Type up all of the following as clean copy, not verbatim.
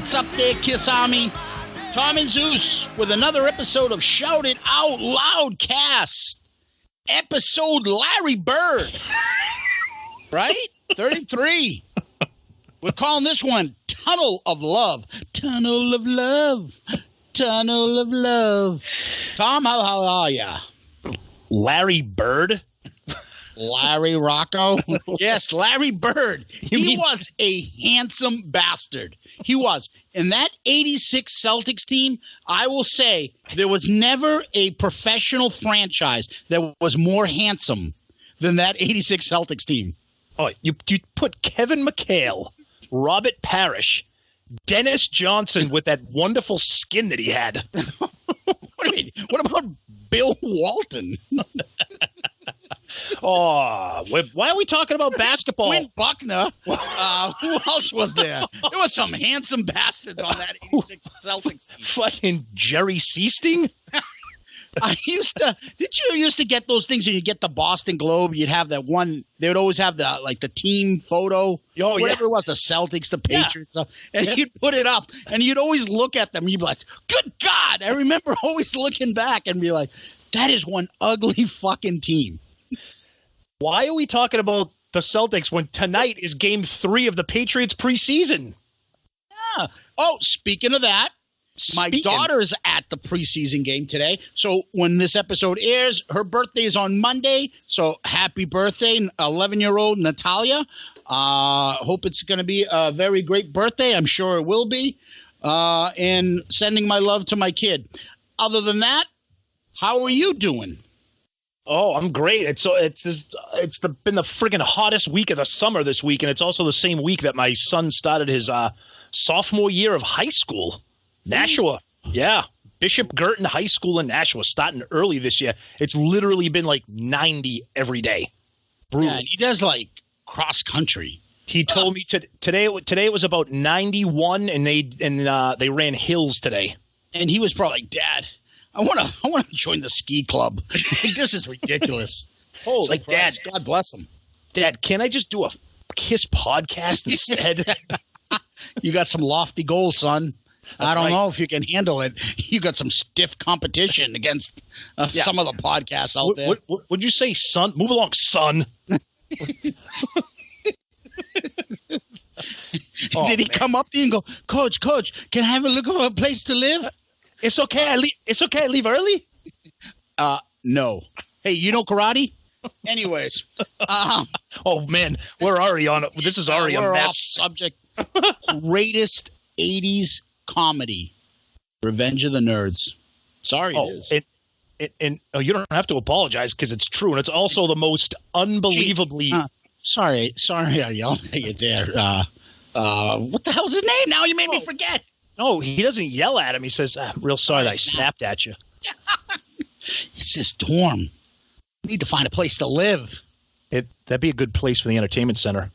What's up there, Kiss Army? Tom and Zeus with another episode of Shout It Out Loudcast. Episode Larry Bird. Right? 33. We're calling this one Tunnel of Love. Tunnel of Love. Tunnel of Love. Tom, how are ya? Larry Bird? Larry Rocco? Yes, Larry Bird. He was a handsome bastard. He was. In that 86 Celtics team, I will say there was never a professional franchise that was more handsome than that 86 Celtics team. Oh, you put Kevin McHale, Robert Parrish, Dennis Johnson with that wonderful skin that he had. What about Bill Walton? Oh, why are we talking about basketball? Quinn Buckner. Who else was there? There was some handsome bastards on that 86 Celtics team. Fucking Jerry Seasting? Did you used to get those things and you get the Boston Globe? You'd have that one, they would always have the team photo, whatever it was, the Celtics, the Patriots, stuff, and you'd put it up and you'd always look at them and you'd be like, good God. I remember always looking back and be like, that is one ugly fucking team. Why are we talking about the Celtics when tonight is game 3 of the Patriots preseason? Yeah. Oh, speaking of that, my daughter's at the preseason game today. So when this episode airs, her birthday is on Monday. So happy birthday, 11-year-old Natalia. Hope it's going to be a very great birthday. I'm sure it will be. And sending my love to my kid. Other than that, how are you doing? Oh, I'm great. It's been the friggin' hottest week of the summer this week, and it's also the same week that my son started his sophomore year of high school. Nashua. Yeah. Bishop Girton High School in Nashua, starting early this year. It's literally been like 90 every day. Brutal. Yeah, he does like cross country. He told me today it was about 91, and they ran hills today. And he was probably like, Dad, I want to join the ski club. This is ridiculous. Holy it's like, Christ. Dad, God bless him. Dad, can I just do a Kiss podcast instead? You got some lofty goals, son. I don't know if you can handle it. You got some stiff competition against some of the podcasts out there. Would you say, son? Move along, son. Did he come up to you and go, Coach, can I have a look at a place to live? It's okay. I leave early. No. Hey, you know karate? Anyways. Oh man, we're already on it. This is already a mess. Off subject. Greatest 80s comedy. Revenge of the Nerds. Sorry, it is. And you don't have to apologize because it's true, and it's also the most unbelievably. Sorry, I yelled at you there. What the hell's his name? Now you made me forget. No, he doesn't yell at him. He says, I'm real sorry that I snapped at you. It's this dorm. We need to find a place to live. That'd be a good place for the entertainment center.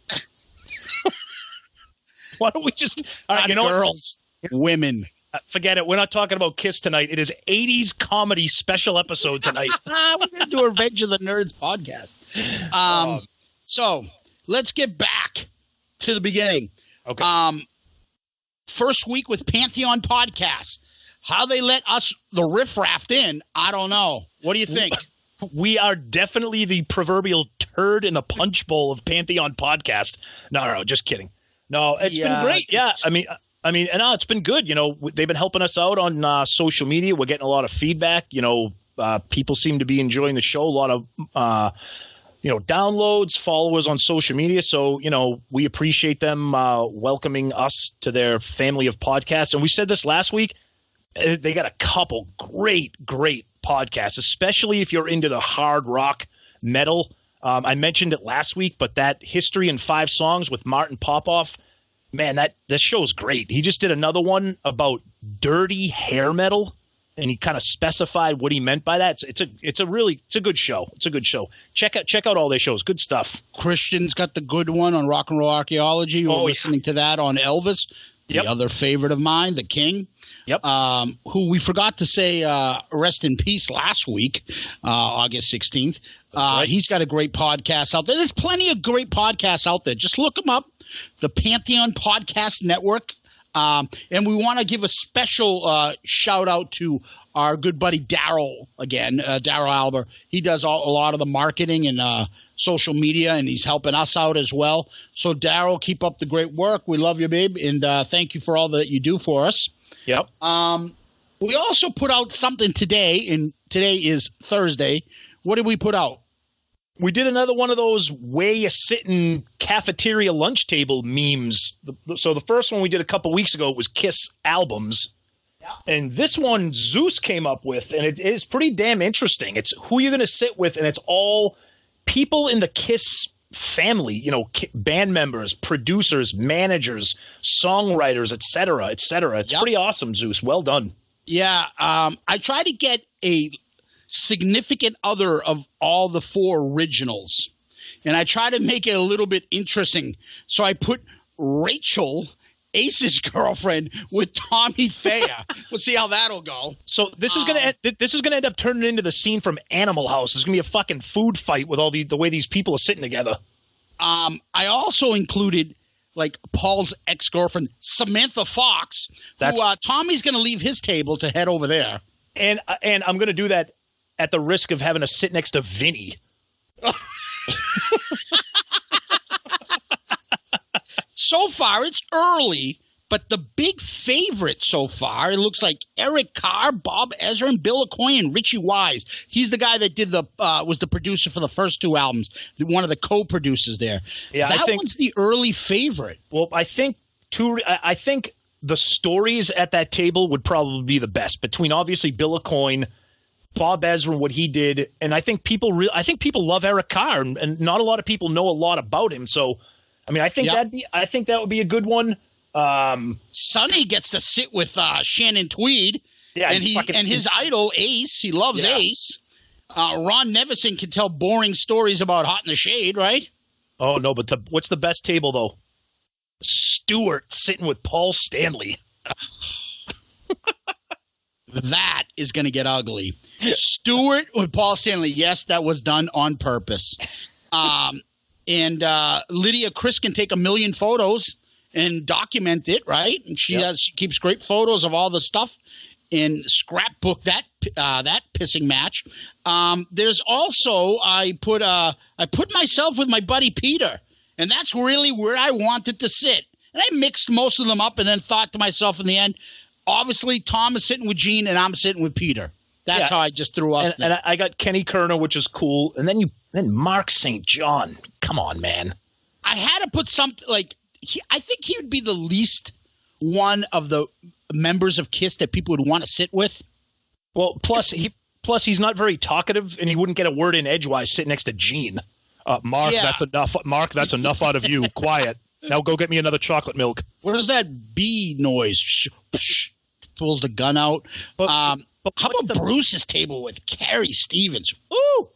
Why don't we just – all right, you know girls, women. Forget it. We're not talking about Kiss tonight. It is 80s comedy special episode tonight. We're going to do a Revenge of the Nerds podcast. So let's get back to the beginning. Okay. First week with Pantheon Podcasts. How they let us, the riffraff, in, I don't know. What do you think? We are definitely the proverbial turd in the punch bowl of Pantheon Podcast. No, just kidding. No, it's been great. Yeah, I mean, it's been good. You know, they've been helping us out on social media. We're getting a lot of feedback. You know, people seem to be enjoying the show. A lot of downloads, followers on social media. So, you know, we appreciate them welcoming us to their family of podcasts. And we said this last week. They got a couple great podcasts, especially if you're into the hard rock metal. I mentioned it last week, but that History in 5 Songs with Martin Popoff, man, that show's great. He just did another one about dirty hair metal. And he kind of specified what he meant by that. It's a good show. It's a good show. Check out all their shows. Good stuff. Christian's got the good one on Rock and Roll Archaeology. You were listening to that on Elvis, the other favorite of mine, the King. Yep. Who we forgot to say rest in peace last week, August 16th. Right. He's got a great podcast out there. There's plenty of great podcasts out there. Just look them up. The Pantheon Podcast Network. And we want to give a special shout out to our good buddy Daryl again, Daryl Alber. He does a lot of the marketing and social media, and he's helping us out as well. So, Daryl, keep up the great work. We love you, babe, and thank you for all that you do for us. Yep. We also put out something today, and today is Thursday. What did we put out? We did another one of those where you sit in cafeteria lunch table memes. So the first one we did a couple weeks ago was Kiss albums. Yeah. And this one Zeus came up with, and it is pretty damn interesting. It's who you're going to sit with, and it's all people in the Kiss family, you know, band members, producers, managers, songwriters, et cetera, et cetera. It's pretty awesome, Zeus. Well done. Yeah. I try to get a significant other of all the four originals, and I try to make it a little bit interesting. So I put Rachel, Ace's girlfriend, with Tommy Thayer. We'll see how that'll go. So this is gonna end up turning into the scene from Animal House. It's gonna be a fucking food fight with all the way these people are sitting together. I also included like Paul's ex-girlfriend Samantha Fox. Who Tommy's gonna leave his table to head over there, and I'm gonna do that at the risk of having to sit next to Vinny. So far, it's early, but the big favorite so far, it looks like Eric Carr, Bob Ezra, and Bill Aucoin, and Richie Wise. He's the guy that did was the producer for the first two albums, one of the co-producers there. Yeah, that one's the early favorite. Well, I think the stories at that table would probably be the best, between obviously Bill Aucoin, Bob Ezra, what he did, and I think people love Eric Carr, and not a lot of people know a lot about him. So, I mean, I think that would be a good one. Sonny gets to sit with Shannon Tweed, and his idol Ace. He loves Ace. Ron Nevison can tell boring stories about Hot in the Shade, right? Oh no, but what's the best table though? Stewart sitting with Paul Stanley. That is going to get ugly. Stewart with Paul Stanley. Yes, that was done on purpose. And Lydia Chris can take 1 million photos and document it, right? And she keeps great photos of all the stuff and scrapbook that pissing match. There's also I put myself with my buddy Peter, and that's really where I wanted to sit. And I mixed most of them up, and then thought to myself in the end, obviously Tom is sitting with Gene, and I'm sitting with Peter. That's how I just threw us. And I got Kenny Kerner, which is cool, and then Mark St. John. Come on, man. I had to put something like I think he would be the least one of the members of Kiss that people would want to sit with. Well, plus he's not very talkative, and he wouldn't get a word in edgewise sitting next to Gene. Mark, that's enough. Mark, that's enough out of you. Quiet. Now go get me another chocolate milk. What is that bee noise? Pulls the gun out. But how about Bruce's table with Carrie Stevens? Ooh,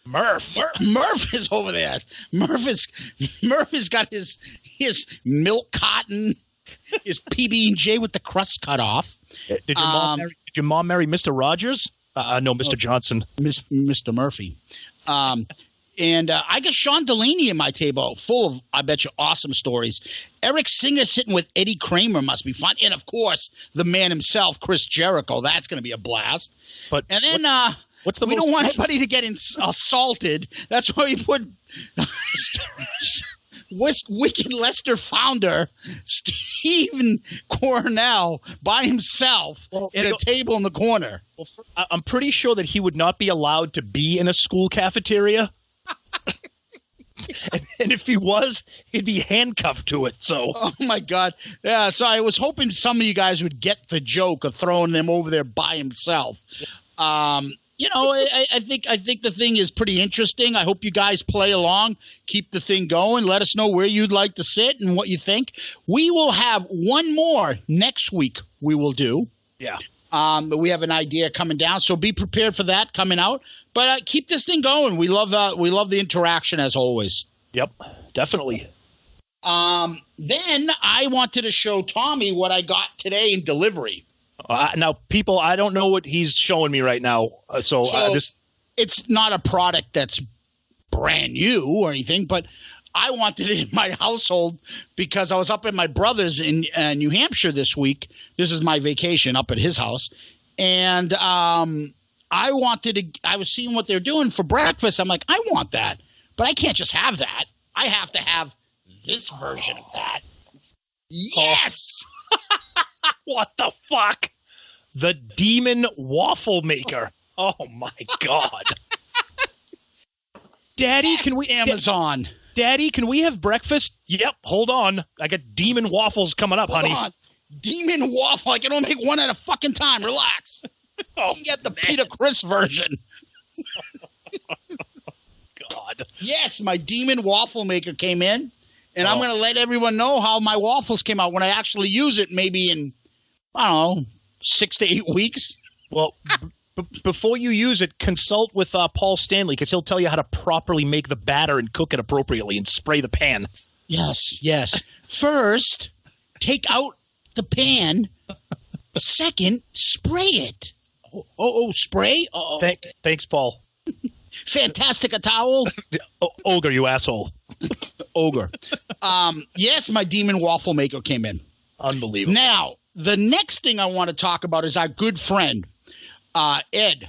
Murph is over there. Murph has got his milk cotton, his PB&J with the crust cut off. Did your mom marry Mr. Rogers? No, Mr. Johnson. Mr. Murphy. And I got Sean Delaney in my table, full of, I bet you, awesome stories. Eric Singer sitting with Eddie Kramer must be fun. And, of course, the man himself, Chris Jericho. That's going to be a blast. We don't want anybody to get assaulted. That's why we put Wicked Lester founder Stephen Cornell by himself at a table in the corner. Well, I'm pretty sure that he would not be allowed to be in a school cafeteria. And if he was, he'd be handcuffed to it. So, oh my God, yeah. So I was hoping some of you guys would get the joke of throwing him over there by himself. I think the thing is pretty interesting. I hope you guys play along, keep the thing going. Let us know where you'd like to sit and what you think. We will have one more next week. We will do. Yeah. But we have an idea coming down, so be prepared for that coming out. But keep this thing going. We love the interaction as always. Yep, definitely. Then I wanted to show Tommy what I got today in delivery. Now, people, I don't know what he's showing me right now. So it's not a product that's brand new or anything, but I wanted it in my household because I was up at my brother's in New Hampshire this week. This is my vacation up at his house. And I was seeing what they're doing for breakfast. I'm like, I want that. But I can't just have that. I have to have this version of that. Yes! What the fuck? The Demon Waffle Maker. Oh, my God. Daddy, yes, can we... Amazon. Daddy, can we have breakfast? Yep, hold on. I got Demon Waffles coming up, honey. On. Demon Waffle. I can only make one at a fucking time. Relax. You can get the Peter Criss version. God. Yes, my Demon Waffle Maker came in, and I'm going to let everyone know how my waffles came out when I actually use it maybe in, I don't know, 6 to 8 weeks. Well, before you use it, consult with Paul Stanley because he'll tell you how to properly make the batter and cook it appropriately and spray the pan. Yes. First, take out the pan. Second, spray it. Oh, spray? Thanks, Paul. Fantastic a towel. Ogre, you asshole. Ogre. Yes, my Demon Waffle Maker came in. Unbelievable. Now, the next thing I want to talk about is our good friend, Ed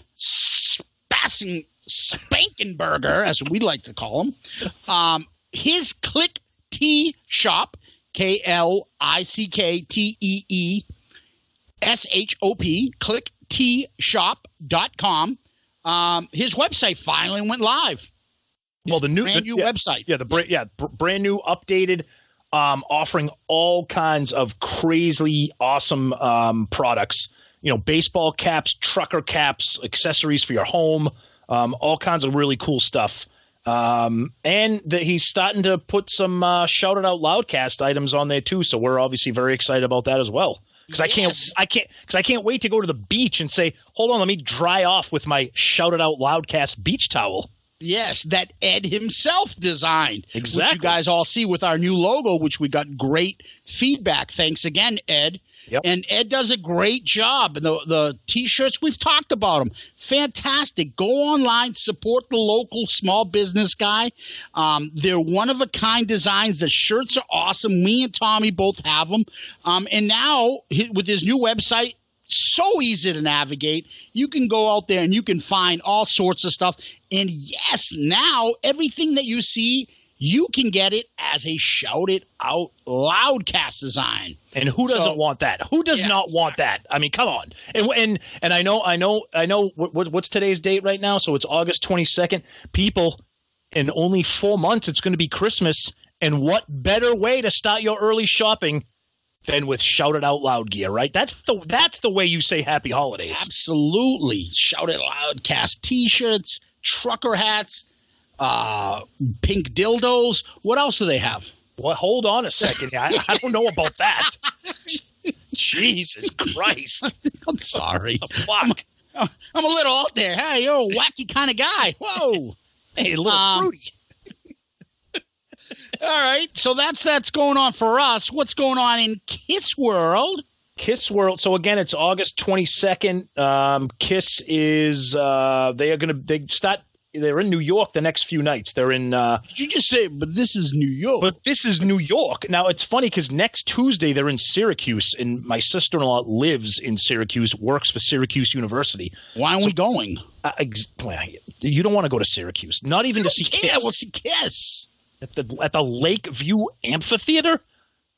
Spankenberger, as we like to call him. His Click Tea Shop, KlickTeeshop, clickteeshop.com. His website finally went live. Well, the brand new website. Brand new, updated, offering all kinds of crazily awesome products. You know, baseball caps, trucker caps, accessories for your home, all kinds of really cool stuff. And he's starting to put some Shout It Out Loudcast items on there too. So we're obviously very excited about that as well. Because I can't wait to go to the beach and say, hold on, let me dry off with my Shout It Out Loudcast beach towel. Yes, that Ed himself designed. Exactly. Which you guys all see with our new logo, which we got great feedback. Thanks again, Ed. Yep. And Ed does a great job. The T-shirts, we've talked about them. Fantastic. Go online, support the local small business guy. They're one-of-a-kind designs. The shirts are awesome. Me and Tommy both have them. And now, with his new website, so easy to navigate. You can go out there and you can find all sorts of stuff. And yes, now everything that you see, you can get it as a Shout It Out Loudcast design. And who doesn't want that? Who does not want that? I mean, come on. And I know. What's today's date right now? So it's August 22nd. People, in only 4 months, it's going to be Christmas. And what better way to start your early shopping than with Shout It Out Loud gear, right? That's the way you say Happy Holidays. Absolutely. Shout It Loudcast T-shirts, trucker hats, pink dildos. What else do they have? Well, hold on a second. I don't know about that. Jesus Christ. I'm sorry. Fuck. I'm a little out there. Hey, you're a wacky kind of guy. Whoa. Hey, a little fruity. All right. So that's going on for us. What's going on in Kiss World? Kiss World. So again, it's August 22nd. Kiss is they're in New York the next few nights. They're in Did you just say, but this is New York? But this is New York. Now it's funny because next Tuesday they're in Syracuse, and my sister-in-law lives in Syracuse, works for Syracuse University. Why aren't we going? You don't want to go to Syracuse. Not even to see Kiss. Yeah, we'll see Kiss. At the Lakeview Amphitheater?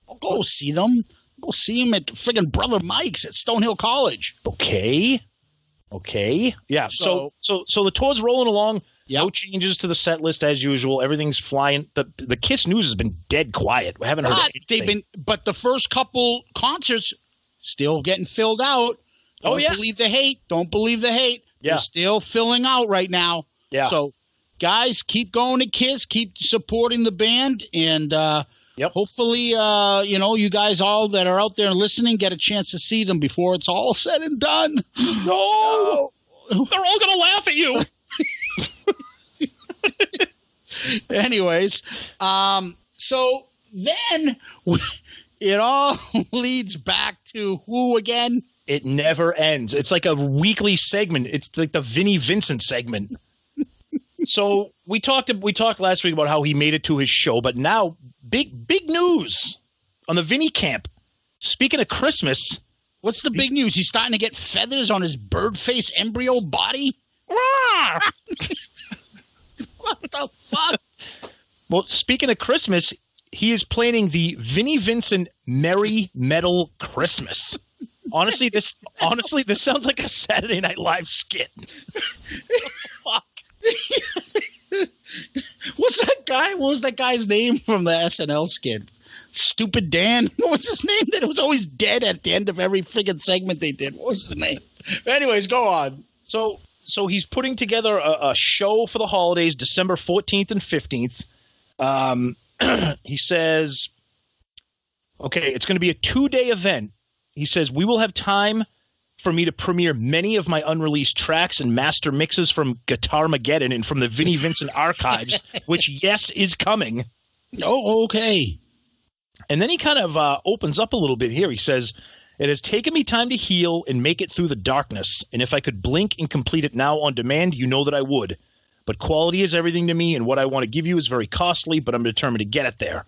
I'll go see them. Go see them at friggin' Brother Mike's at Stonehill College. Okay. Yeah. So the tour's rolling along. Yep. No changes to the set list as usual. Everything's flying. The Kiss news has been dead quiet. We haven't heard anything. But the first couple concerts still getting filled out. Don't believe the hate. Don't believe the hate. Yeah. They're still filling out right now. Yeah. So guys, keep going to Kiss, keep supporting the band, and hopefully, you guys all that are out there listening get a chance to see them before it's all said and done. No, they're all going to laugh at you. Anyways, so then it all leads back to who again? It never ends. It's like a weekly segment. It's like the Vinnie Vincent segment. So we talked last week about how he made it to his show, but now big news on the Vinny camp. Speaking of Christmas, what's the big news? He's starting to get feathers on his bird face embryo body. What the fuck? Well, speaking of Christmas, he is planning the Vinnie Vincent Merry Metal Christmas. Honestly, this sounds like a Saturday Night Live skit. Fuck. What's that guy? What was that guy's name from the SNL skit? Stupid Dan. What was his name? That was always dead at the end of every friggin' segment they did. What was his name? Anyways, go on. So he's putting together a show for the holidays, December 14th and 15th. He says, okay, it's going to be a 2-day event. He says, we will have time for me to premiere many of my unreleased tracks and master mixes from Guitarmageddon and from the Vinnie Vincent archives, which, yes, is coming. Oh, okay. And then he kind of opens up a little bit here. He says, it has taken me time to heal and make it through the darkness. And if I could blink and complete it now on demand, you know that I would. But quality is everything to me, and what I want to give you is very costly, but I'm determined to get it there.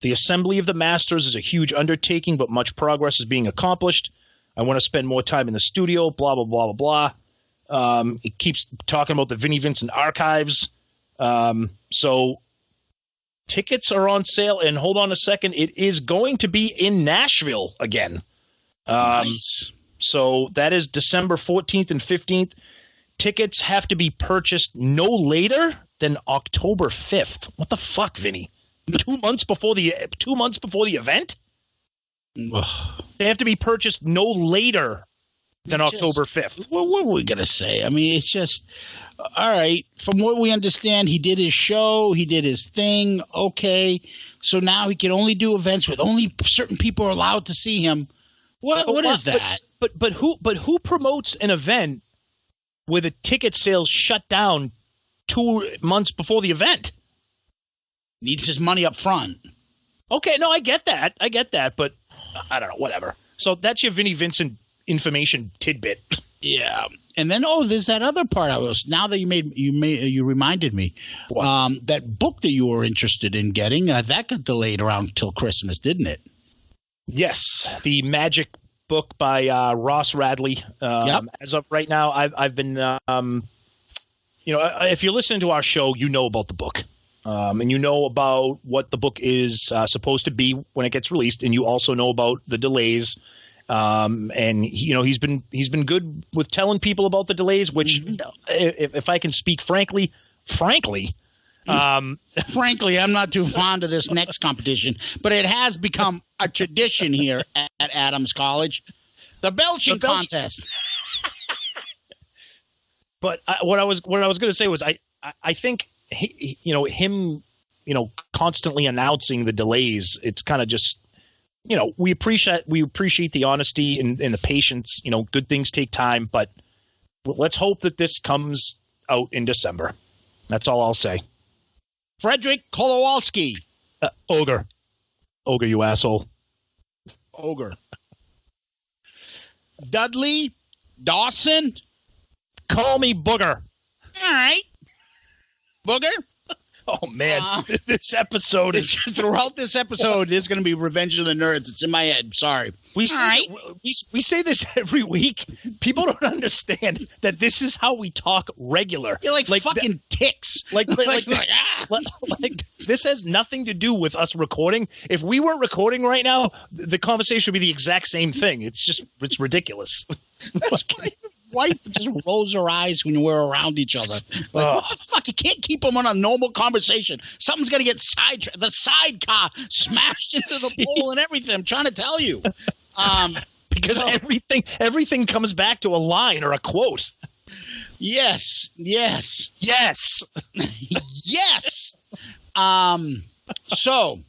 The assembly of the masters is a huge undertaking, but much progress is being accomplished. I want to spend more time in the studio, blah, blah, blah, blah, blah. It keeps talking about the Vinnie Vincent archives. So tickets are on sale, and hold on a second, it is going to be in Nashville again. Nice. So that is December 14th and 15th. Tickets have to be purchased no later than October 5th. What the fuck, Vinny? 2 months before the event? They have to be purchased no later than October 5th. What are we going to say? I mean, it's just, all right, from what we understand, he did his show, he did his thing, okay. So now he can only do events with only certain people are allowed to see him. What is that? But who promotes an event where the ticket sales shut down 2 months before the event? Needs his money up front. Okay, no, I get that, but I don't know, whatever. So that's your Vinnie Vincent information tidbit. Yeah, and then there's that other part. Now that you reminded me, that book that you were interested in getting that got delayed around till Christmas, didn't it? Yes, the Magic book by Ross Radley. Yep. As of right now, I've been, if you're listening to our show, you know about the book. And you know about what the book is supposed to be when it gets released, and you also know about the delays. And he's been good with telling people about the delays. Which, if I can speak frankly, I'm not too fond of this next competition, but it has become a tradition here at Adams College, the belching contest. But what I was going to say was I think. Him constantly announcing the delays. It's kind of just, we appreciate the honesty and the patience. Good things take time, but let's hope that this comes out in December. That's all I'll say. Frederick Kolowalski. Ogre, you asshole. Ogre. Dudley Dawson. Call me Booger. All right. Booger? Oh, man. This episode is... Throughout this episode, there's going to be Revenge of the Nerds. It's in my head. Sorry. We say this every week. People don't understand that this is how we talk regular. You're like fucking ticks. Like, this has nothing to do with us recording. If we weren't recording right now, the conversation would be the exact same thing. It's ridiculous. That's my wife just rolls her eyes when we're around each other. What the fuck? You can't keep them on a normal conversation. Something's going to get sidetracked. The sidecar smashed into the pole and everything. I'm trying to tell you. Because everything comes back to a line or a quote. Yes. Yes. So,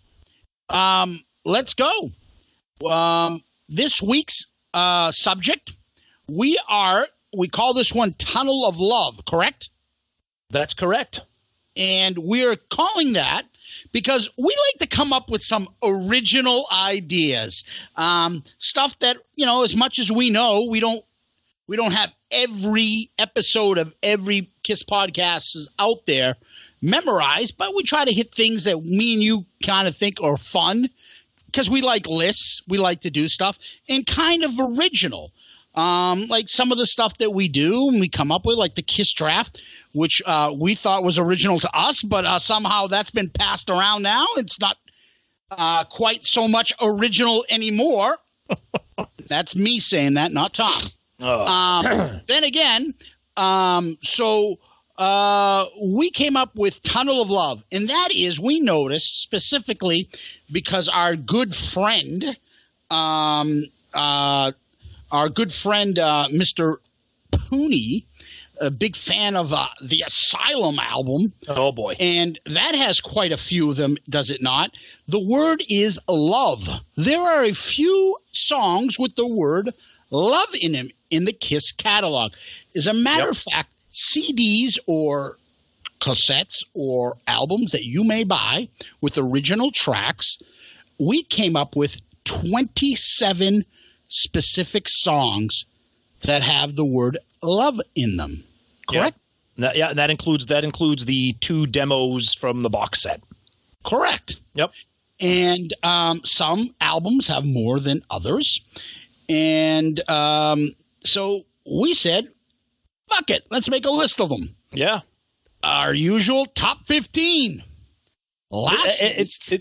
let's go. This week's subject, we call this one Tunnel of Love, correct? That's correct. And we're calling that because we like to come up with some original ideas. Stuff that, as much as we know, we don't We don't have every episode of every Kiss podcast is out there memorized, but we try to hit things that me and you kind of think are fun because we like lists. We like to do stuff and kind of original. Like some of the stuff that we do and we come up with, like the Kiss Draft, which we thought was original to us, but somehow that's been passed around now. It's not quite so much original anymore. That's me saying that, not Tom. Then again, so we came up with Tunnel of Love, and that is, we noticed specifically because our good friend, Mr. Pooney, a big fan of the Asylum album. Oh, boy. And that has quite a few of them, does it not? The word is love. There are a few songs with the word love in them in the Kiss catalog. As a matter of fact, CDs or cassettes or albums that you may buy with original tracks, we came up with 27 specific songs that have the word love in them. Correct? Yeah, that includes the 2 demos from the box set. Correct. Yep. And some albums have more than others. And so we said, fuck it, let's make a list of them. Yeah. Our usual top 15.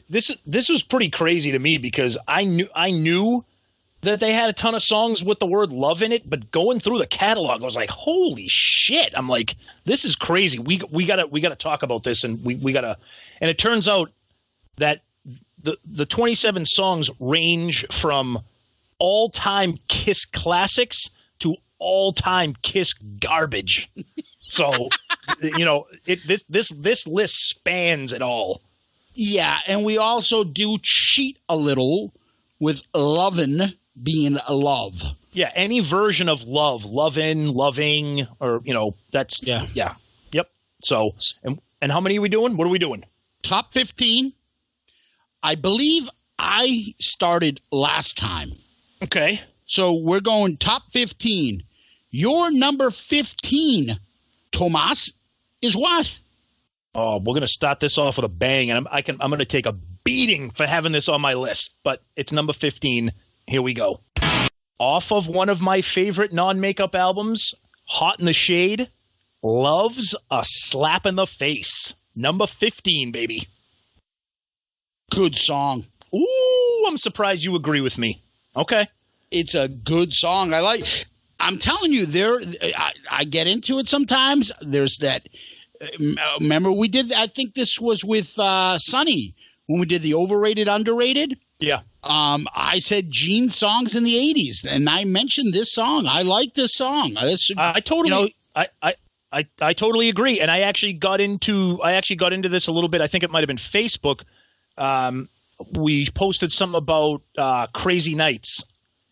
This was pretty crazy to me because I knew that they had a ton of songs with the word love in it, but going through the catalog, I was like, holy shit. I'm like, this is crazy. We gotta talk about this, and we gotta, and it turns out that the 27 songs range from all-time Kiss classics to all-time Kiss garbage. So, this list spans it all. Yeah, and we also do cheat a little with lovin' being a love. Yeah, any version of love, loving, or, that's, yeah. Yep. So, and how many are we doing? What are we doing? Top 15. I believe I started last time. Okay. So we're going top 15. Your number 15, Tomas, is what? Oh, we're going to start this off with a bang, and I'm going to take a beating for having this on my list, but it's number 15. Here we go. Off of one of my favorite non-makeup albums, Hot in the Shade, Love's a Slap in the Face. Number 15, baby. Good song. Ooh, I'm surprised you agree with me. Okay. It's a good song. I'm telling you, I get into it sometimes. There's that. Remember we did, I think this was with Sonny when we did the overrated, underrated. Yeah. I said Gene songs in the 80s, and I mentioned this song. I like this song. I totally I totally agree. And I actually got into this a little bit. I think it might have been Facebook. We posted something about Crazy Nights,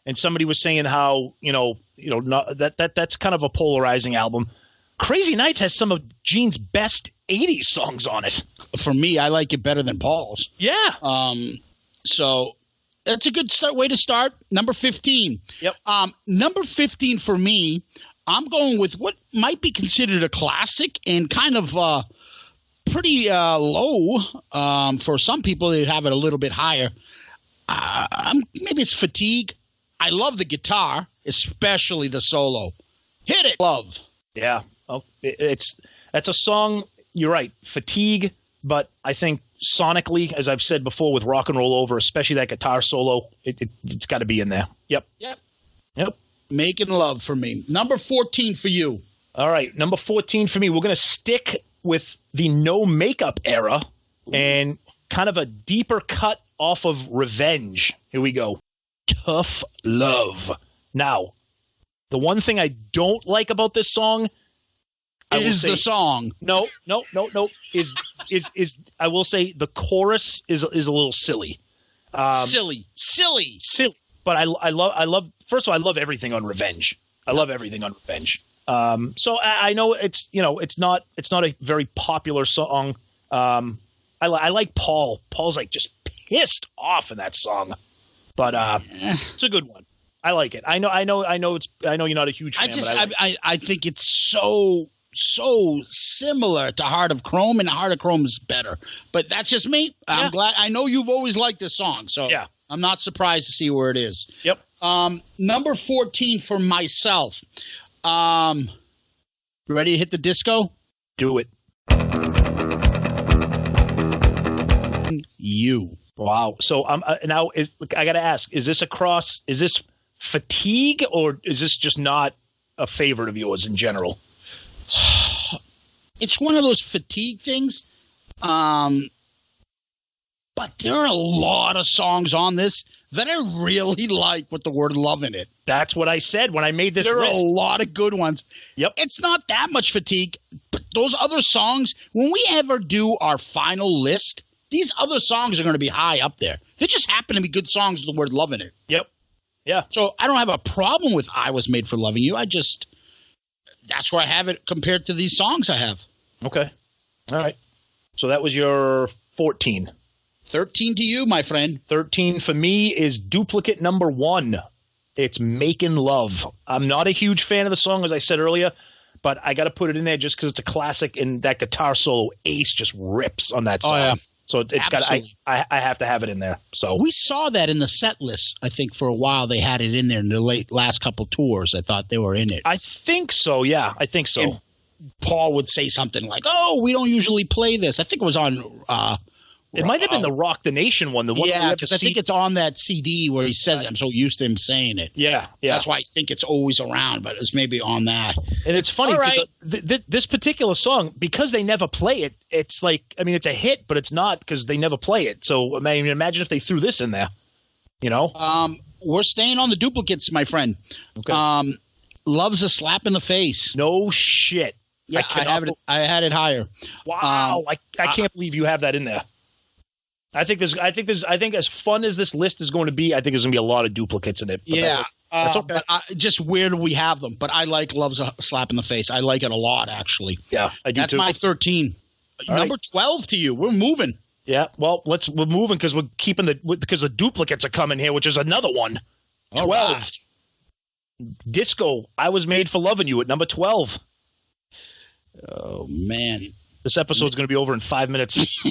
and somebody was saying how, that's kind of a polarizing album. Crazy Nights has some of Gene's best 80s songs on it. For me, I like it better than Paul's. Yeah. So that's a good way to start. Number 15. Yep. Number 15 for me, I'm going with what might be considered a classic and kind of pretty low. For some people, they'd have it a little bit higher. Maybe it's Fatigue. I love the guitar, especially the solo. Hit it, love. Yeah. Oh, that's a song. You're right. Fatigue. But I think sonically, as I've said before, with Rock and Roll Over, especially that guitar solo, it's got to be in there. Yep. Making love for me. Number 14 for you. All right. Number 14 for me. We're going to stick with the no makeup era and kind of a deeper cut off of Revenge. Here we go. Tough Love. Now, the one thing I don't like about this song is the song. No. Is I will say the chorus is a little silly. Silly. But I love. First of all, I love everything on Revenge. I love everything on Revenge. So I know it's not a very popular song. I like Paul. Paul's like just pissed off in that song, but it's a good one. I like it. I know you're not a huge fan. I think it's so similar to Heart of Chrome, and Heart of Chrome is better. But that's just me. I'm glad. I know you've always liked this song, so I'm not surprised to see where it is. Yep. Number 14 for myself. Ready to hit the disco? Do it. You. Wow. So now I got to ask: is this fatigue, or is this just not a favorite of yours in general? It's one of those fatigue things. But there are a lot of songs on this that I really like with the word love in it. That's what I said when I made this list. There are a lot of good ones. Yep. It's not that much fatigue, but those other songs, when we ever do our final list, these other songs are going to be high up there. They just happen to be good songs with the word love in it. Yep. Yeah. So I don't have a problem with I Was Made for Loving You. That's where I have it compared to these songs I have. Okay. All right. So that was your 14. 13 to you, my friend. 13 for me is duplicate number 1. It's Making Love. I'm not a huge fan of the song, as I said earlier, but I got to put it in there just because it's a classic, and that guitar solo, Ace, just rips on that song. Oh, yeah. So it's got. I have to have it in there. So we saw that in the set list. I think for a while they had it in there in the last couple tours. I thought they were in it. I think so. Yeah, I think so. And Paul would say something like, "Oh, we don't usually play this." I think it was on. It might have been the Rock the Nation one. The one, because I think it's on that CD where he says it. I'm so used to him saying it. Yeah. That's why I think it's always around, but it's maybe on that. And it's funny because this particular song, because they never play it, it's like, I mean, it's a hit, but it's not because they never play it. So I mean, imagine if they threw this in there, you know? We're staying on the duplicates, my friend. Okay. Love's a Slap in the Face. No shit. Yeah, I had it higher. Wow. I can't believe you have that in there. I think as fun as this list is going to be, I think there's going to be a lot of duplicates in it. Yeah. That's okay. But just where do we have them? But I like Love's a Slap in the Face. I like it a lot, actually. Yeah, I do too. That's my 13. Number 12 to you. We're moving. Yeah, well, we're moving because we're keeping because the duplicates are coming here, which is another one. 12. Right. Disco, I Was Made for Loving You at number 12. Oh, man. This episode's going to be over in 5 minutes.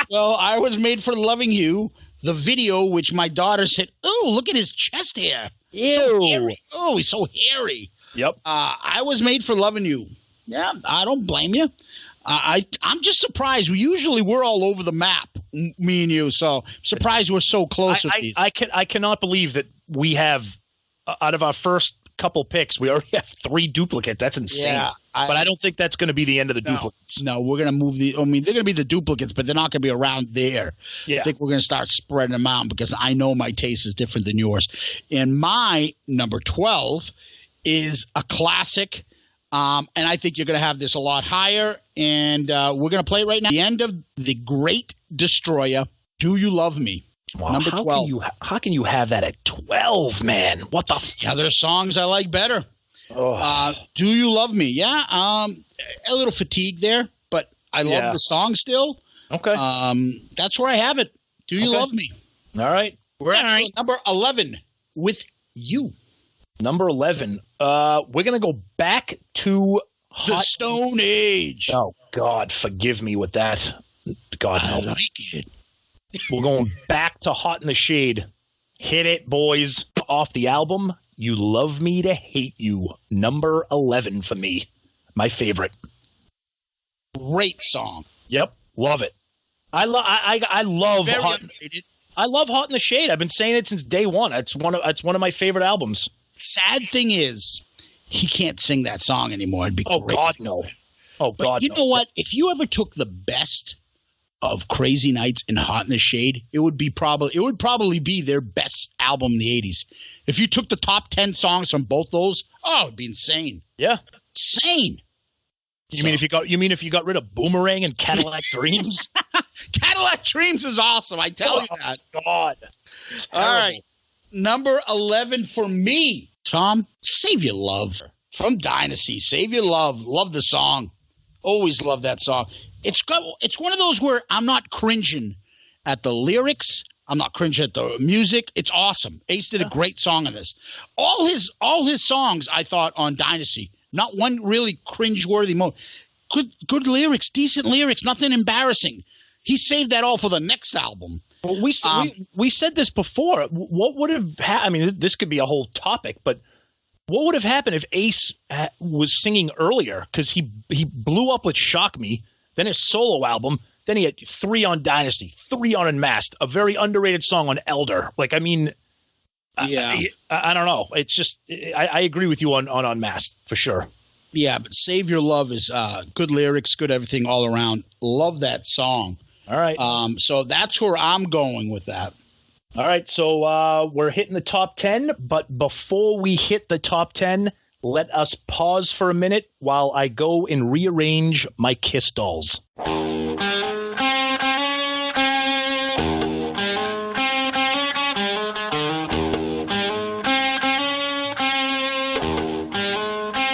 Well, I Was Made for Loving You. The video, which my daughter said, "Oh, look at his chest hair. Ew. So hairy. Oh, he's so hairy." Yep. I Was Made for Loving You. Yeah, I don't blame you. I'm just surprised. We're all over the map, me and you. So I'm surprised we're so close with these. I cannot believe that we have, out of our first couple picks, we already have 3 duplicates. That's insane. Yeah, but I don't think that's going to be the end of the duplicates. No, we're going to move they're going to be the duplicates, but they're not going to be around there. Yeah. I think we're going to start spreading them out because I know my taste is different than yours. And my number 12 is a classic, and I think you're going to have this a lot higher, and we're going to play it right now. The end of The Great Destroyer, Do You Love Me? Wow, number 12. How can you have that at 12, man? What the? Yeah, there's songs I like better. Oh. Do You Love Me? Yeah, a little fatigue there, but I love the song still. Okay. That's where I have it. Do You Love Me? All right. We're at number 11 with you. Number 11. We're going to go back to the Stone Age. Oh, God, forgive me with that. God, I like it. We're going back to Hot in the Shade. Hit it, boys. Off the album, You Love Me to Hate You. Number 11 for me. My favorite. Great song. Yep. Love it. I love Hot. I love Hot in the Shade. I've been saying it since day one. It's one of my favorite albums. Sad thing is, he can't sing that song anymore. It'd be great. God, no. Oh, but God, you know what? If you ever took the best of Crazy Nights and Hot in the Shade, it would probably be their best album in the 80s. If you took the top 10 songs from both those, it'd be insane. Yeah. Insane. You mean if you got rid of Boomerang and Cadillac Dreams? Cadillac Dreams is awesome, I tell you that. God. All right. Number 11 for me, Tom, Save Your Love from Dynasty. Save Your Love. Love the song. Always love that song. It's one of those where I'm not cringing at the lyrics. I'm not cringe at the music. It's awesome. Ace did a great song on this. All his songs, I thought, on Dynasty, not one really cringe-worthy moment. Good lyrics, decent lyrics, nothing embarrassing. He saved that all for the next album. Well, we said this before. What would have I mean, this could be a whole topic, but what would have happened if Ace was singing earlier? Because he blew up with Shock Me, then his solo album, then he had 3 on Dynasty, 3 on Unmasked, a very underrated song on Elder. Like, I mean, I don't know. It's just I agree with you on Unmasked for sure. Yeah, but Save Your Love is good lyrics, good everything all around. Love that song. All right. So that's where I'm going with that. All right. So we're hitting the top 10. But before we hit the top 10, let us pause for a minute while I go and rearrange my Kiss dolls.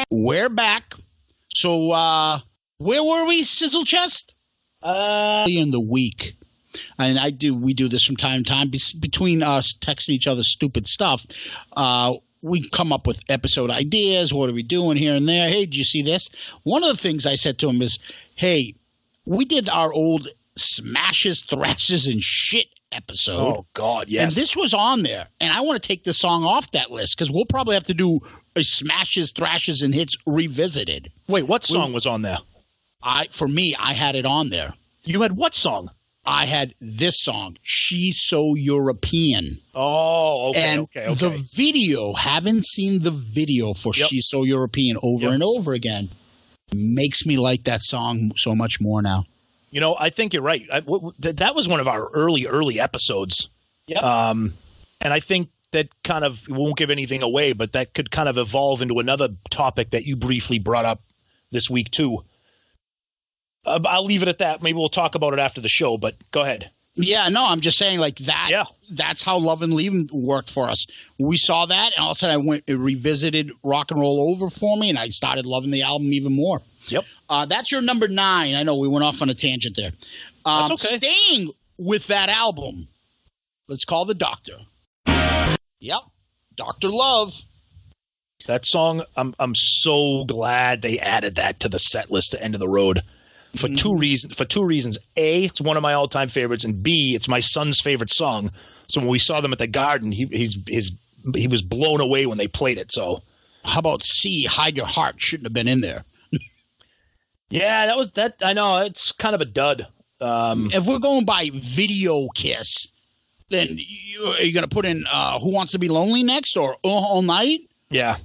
We're back. So where were we, Sizzle Chest? In the week. And we do this from time to time. Between us texting each other stupid stuff, we come up with episode ideas. What are we doing here and there? Hey, did you see this? One of the things I said to him is, hey, we did our old Smashes, Thrashes, and Shit episode. Oh, God, yes. And this was on there. And I want to take this song off that list because we'll probably have to do a Smashes, Thrashes, and Hits revisited. Wait, what song was on there? For me, I had it on there. You had what song? I had this song, She's So European. Oh, okay, and okay. The video, haven't seen the video for She's So European over and over again. Makes me like that song so much more now. You know, I think you're right. That was one of our early episodes. Yep. And I think that kind of won't give anything away, but that could kind of evolve into another topic that you briefly brought up this week too. I'll leave it at that. Maybe we'll talk about it after the show, but go ahead. Yeah, no, I'm just saying like that. Yeah. That's how Love and Leave worked for us. We saw that, and all of a sudden it revisited Rock and Roll Over for me, and I started loving the album even more. Yep. That's your number 9. I know we went off on a tangent there. That's okay. Staying with that album, let's call The Doctor. Yep. Dr. Love. That song, I'm so glad they added that to the set list to End of the Road. For two reasons. A, it's one of my all-time favorites, and B, it's my son's favorite song. So when we saw them at the Garden, he was blown away when they played it. So how about C, Hide Your Heart shouldn't have been in there. Yeah, that. I know it's kind of a dud. If we're going by video Kiss, then are you going to put in Who Wants to Be Lonely next or All Night? Yeah.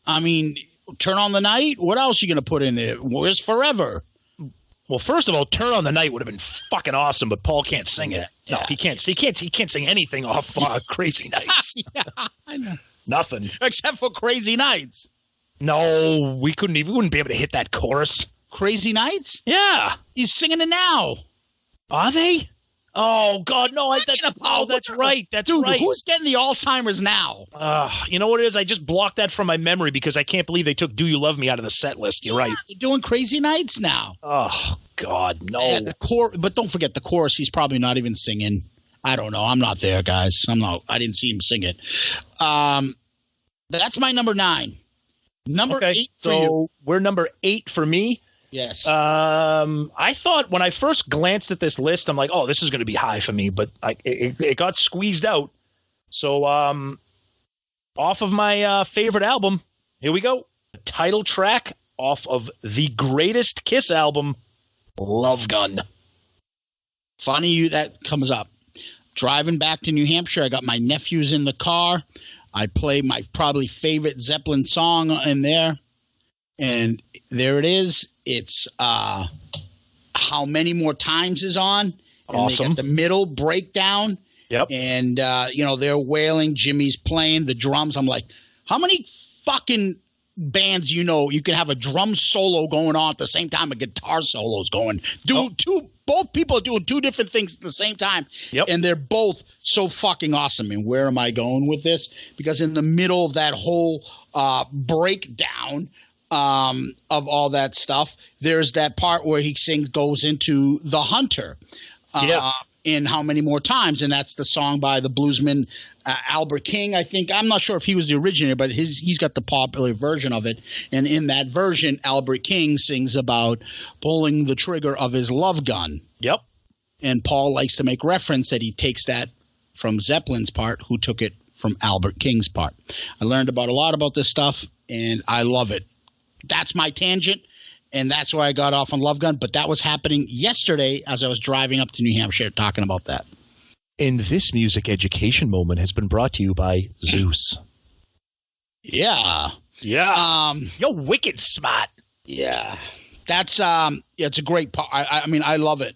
I mean, Turn on the Night. What else are you going to put in there? Where's Forever? Well, first of all, Turn on the Night would have been fucking awesome, but Paul can't sing it. No, he can't. He can't sing anything off Crazy Nights. Yeah, I know. Nothing except for Crazy Nights. No, we wouldn't be able to hit that chorus. Crazy Nights? Yeah, he's singing it now. Are they? Oh God, no! That's right. That's Dude, right. Who's getting the Alzheimer's now? You know what it is? I just blocked that from my memory because I can't believe they took "Do You Love Me" out of the set list. You're right. They're doing Crazy Nights now. Oh God, no! Yeah, but don't forget the chorus. He's probably not even singing. I don't know. I'm not there, guys. I didn't see him sing it. That's my number 9. Number 8 for you. We're number 8 for me. Yes. I thought when I first glanced at this list, I'm like, oh, this is going to be high for me, but it got squeezed out. So off of my favorite album, here we go. The title track off of the greatest Kiss album, Love Gun. Funny that comes up. Driving back to New Hampshire, I got my nephews in the car. I play my probably favorite Zeppelin song in there. And there it is. It's How Many More Times is on. And awesome. They got the middle breakdown. Yep. And, they're wailing. Jimmy's playing the drums. I'm like, how many fucking bands you can have a drum solo going on at the same time a guitar solo's going? Both people are doing 2 different things at the same time. Yep. And they're both so fucking awesome. And where am I going with this? Because in the middle of that whole breakdown of all that stuff, there's that part where he goes into The Hunter. in How Many More Times, and that's the song by the bluesman Albert King, I think. I'm not sure if he was the originator, but he's got the popular version of it. And in that version, Albert King sings about pulling the trigger of his love gun. Yep. And Paul likes to make reference that he takes that from Zeppelin's part, who took it from Albert King's part. I learned a lot about this stuff, and I love it. That's my tangent, and that's where I got off on Love Gun. But that was happening yesterday as I was driving up to New Hampshire talking about that. And this music education moment has been brought to you by Zeus. Yeah. Yeah. You're wicked smart. Yeah. That's it's a great part. I mean, I love it.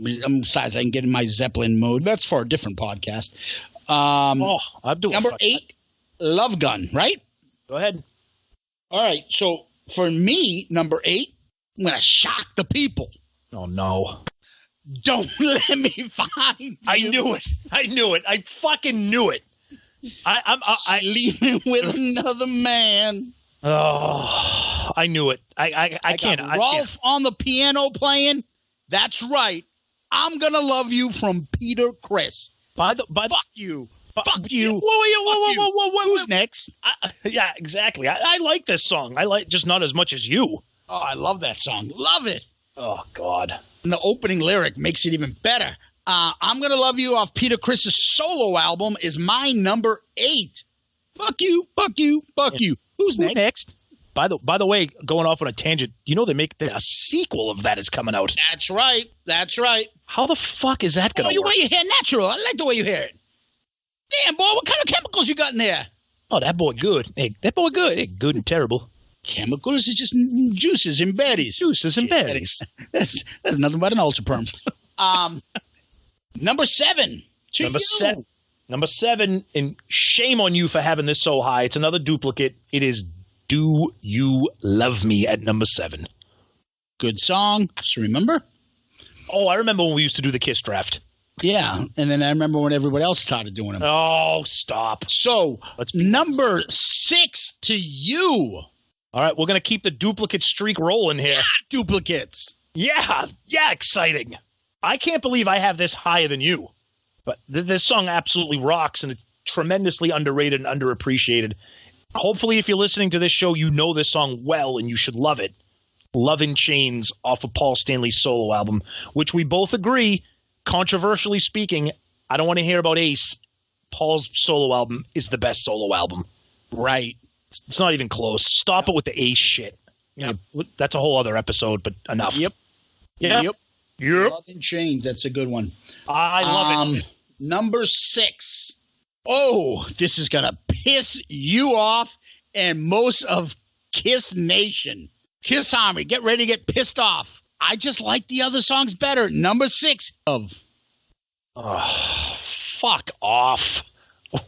Besides, I can get in my Zeppelin mode. That's for a different podcast. I'm doing number 8, Love Gun, right? Go ahead. All right. So for me, number 8, I'm going to shock the people. Oh, no. Don't let me find you. I knew it. I fucking knew it. I'm leaving with another man. Oh, I knew it. I can't. Rolf on the piano playing. That's right. I'm gonna love you from Peter Criss. Fuck you. Fuck you. Whoa. Who's next? Yeah, exactly. I like this song. I like just not as much as you. Oh, I love that song. Love it. Oh God. And the opening lyric makes it even better. I'm gonna love you off Peter Criss's solo album is my number 8. Fuck you. Fuck you. Fuck you. Who's next? By the way, going off on a tangent, you know they make a sequel of that is coming out. That's right. That's right. How the fuck is that going to work? The way you hear natural. I like the way you hear it. Damn, boy, what kind of chemicals you got in there? Oh, that boy good. Hey, that boy good. Hey, good and terrible. Chemicals is just juices and berries. Juices and berries. That's nothing but an ultra perm. Number 7. Number 7, and shame on you for having this so high. It's another duplicate. It is Do You Love Me at number 7. Good song. So remember? Oh, I remember when we used to do the Kiss draft. Yeah, and then I remember when everybody else started doing them. Oh, stop. So, number 6 to you. All right, we're going to keep the duplicate streak rolling here. Yeah, duplicates. Yeah, exciting. I can't believe I have this higher than you. But this song absolutely rocks, and it's tremendously underrated and underappreciated. Hopefully, if you're listening to this show, you know this song well, and you should love it. Love in Chains off of Paul Stanley's solo album, which we both agree, controversially speaking, I don't want to hear about Ace. Paul's solo album is the best solo album. Right. It's not even close. Stop it with the Ace shit. Yep. That's a whole other episode, but enough. Yep. Love in Chains. That's a good one. I love it. Number 6. Oh, this is going to piss you off and most of Kiss Nation. Kiss Army, get ready to get pissed off. I just like the other songs better. Number 6 of. Oh, fuck off.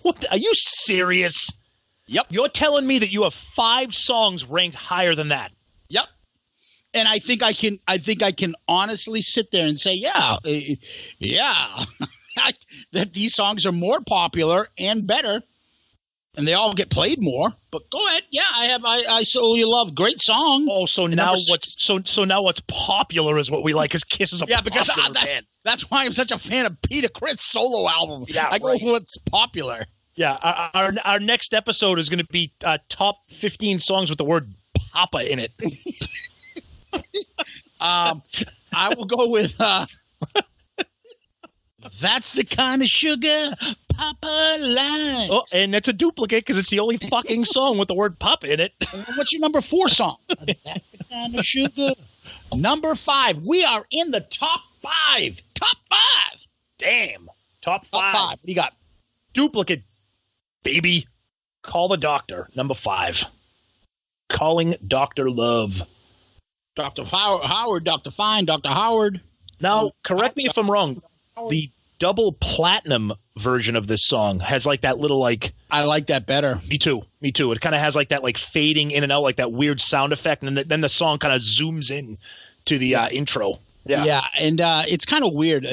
What, are you serious? Yep. You're telling me that you have 5 songs ranked higher than that? Yep. And I think I can honestly sit there and say, yeah, that these songs are more popular and better, and they all get played more. But go ahead, yeah, I So You Love, great song. Oh, so now what's popular is what we like, because Kiss is a popular band. That's why I'm such a fan of Peter Criss' solo album. Yeah, I go with what's popular. Yeah, our next episode is going to be top 15 songs with the word Papa in it. I will go with That's the Kind of Sugar Papa likes. Oh, and it's a duplicate because it's the only fucking song with the word Papa in it. What's your number 4 song? That's the Kind of Sugar. Number 5. We are in the top 5. Top 5. Damn. Top 5. Top 5. What do you got? Duplicate, baby. Call the Doctor. Number 5. Calling Dr. Love. Dr. Howard, Dr. Fine, Dr. Howard. Now, correct me if I'm wrong. The double platinum version of this song has like that little like. I like that better. Me too. It kind of has like that like fading in and out, like that weird sound effect, and then the song kind of zooms in to the intro. Yeah, and it's kind of weird.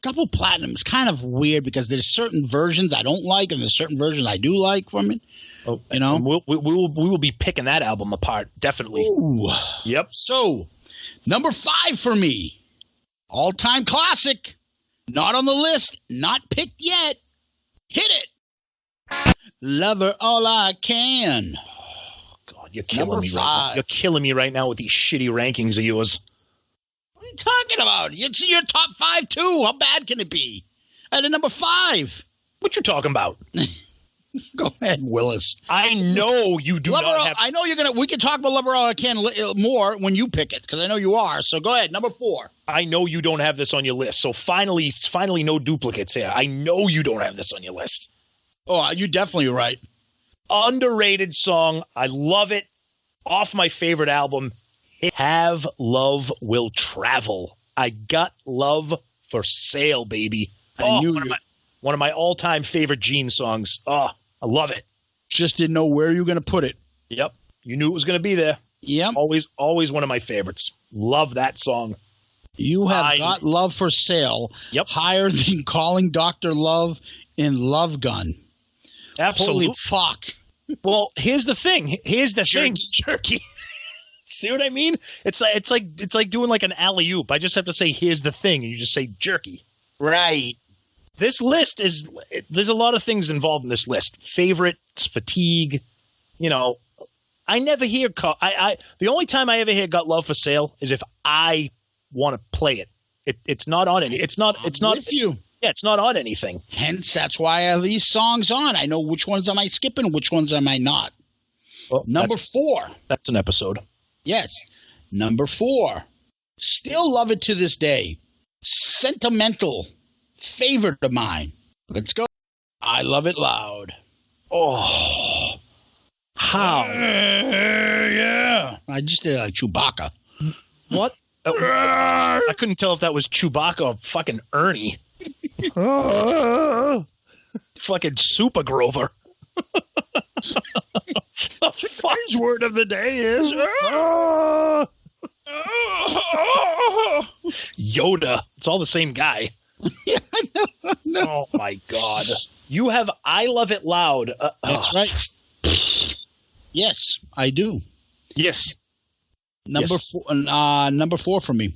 Double platinum is kind of weird because there's certain versions I don't like, and there's certain versions I do like from it. Oh, you know, we will be picking that album apart, definitely. Ooh. Yep. So, number 5 for me, all-time classic, Not on the list. Not picked yet. Hit it. Lover All I Can. Oh, God, you're killing Number me 5. right now. You're killing me right now with these shitty rankings of yours. What are you talking about? It's in your top 5, too. How bad can it be? At the number 5. What you talking about? Go ahead, Willis. I know you do Lover, not have... I know you're going to... We can talk about Lover All I Can more when you pick it, because I know you are. So go ahead, number 4. I know you don't have this on your list, so finally no duplicates here. I know you don't have this on your list. Oh, you're definitely right. Underrated song. I love it. Off my favorite album, Have Love Will Travel. I got love for sale, baby. One of my all-time favorite Gene songs. Oh, I love it. Just didn't know where you were going to put it. Yep. You knew it was going to be there. Yep. Always one of my favorites. Love that song. You have got love for sale. Yep. Higher than calling Dr. Love in Love Gun. Absolutely. Holy fuck. Well, here's the thing. Jerky. See what I mean? It's like doing like an alley-oop. I just have to say, here's the thing, and you just say jerky. Right. This list there's a lot of things involved in this list. Favorites, fatigue, I never hear the only time I ever hear Got Love for Sale is if I want to play it. It's not on any. It's not with you. Yeah, it's not on anything. Hence, that's why I have these songs on. I know which ones am I skipping, which ones am I not. Well, number 4. That's an episode. Yes. Number 4. Still love it to this day. Sentimental. Favorite of mine. Let's go. I Love It Loud. Oh. How? Yeah. I just did like Chewbacca. What? I couldn't tell if that was Chewbacca or fucking Ernie. Fucking Super Grover. The first word of the day is Yoda. It's all the same guy. Yeah, I know. Oh my God. You have I Love It Loud. That's right. Yes, I do. Yes. Number 4 for me.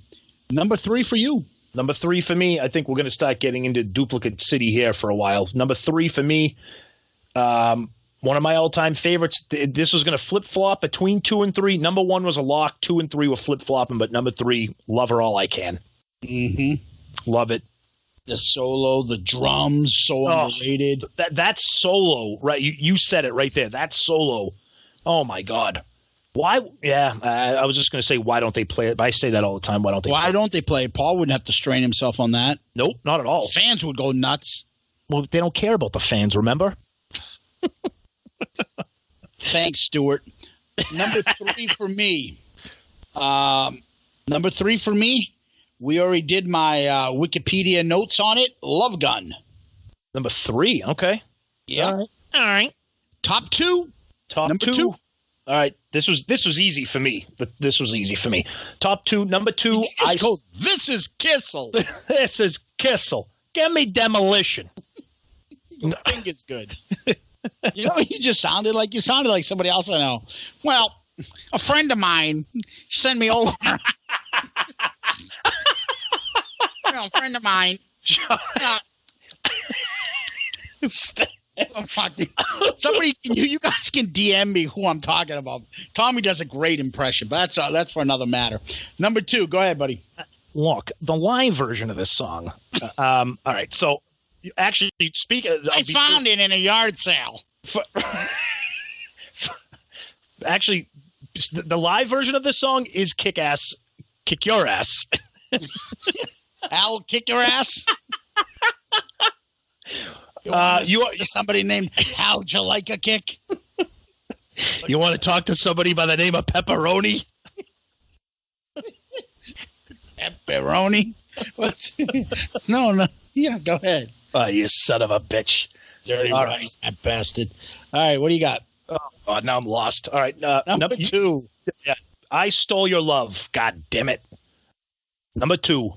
Number 3 for you. Number 3 for me. I think we're going to start getting into duplicate city here for a while. Number 3 for me. One of my all-time favorites. This was going to flip-flop between 2 and 3. Number 1 was a lock. 2 and 3 were flip-flopping, but number 3, Love Her All I Can. Mm-hmm. Love it. The solo, the drums, so underrated. That solo, right? You said it right there. That solo. Oh my God. Why? Yeah, I was just going to say, why don't they play it? But I say that all the time. Why don't they? Why don't they play it? Paul wouldn't have to strain himself on that. Nope, not at all. Fans would go nuts. Well, they don't care about the fans. Remember? Thanks, Stuart. Number 3 for me. Number 3 for me. We already did my Wikipedia notes on it. Love Gun. Number 3. Okay. Yeah. All right. Top 2. Number 2. All right. This was easy for me. This was easy for me. Top 2. Number 2. This is Kissel. This is Kissel. Give me Demolition. Your thing is good. You sounded like somebody else I know. Well, a friend of mine sent me over. A friend of mine. Somebody, you guys can DM me who I'm talking about. Tommy does a great impression, but that's for another matter. Number 2, go ahead, buddy. Look, the live version of this song. All right, so actually, I found it in a yard sale. Actually, the live version of this song is Kick Your Ass. Al, kick your ass. Somebody named Hal Jalika kick. You want to talk to somebody by the name of Pepperoni? Pepperoni? No. Yeah, go ahead. Oh, you son of a bitch. Dirty right, that bastard. All right, what do you got? Oh, now I'm lost. All right. Number 2. Yeah, I Stole Your Love. God damn it. Number 2.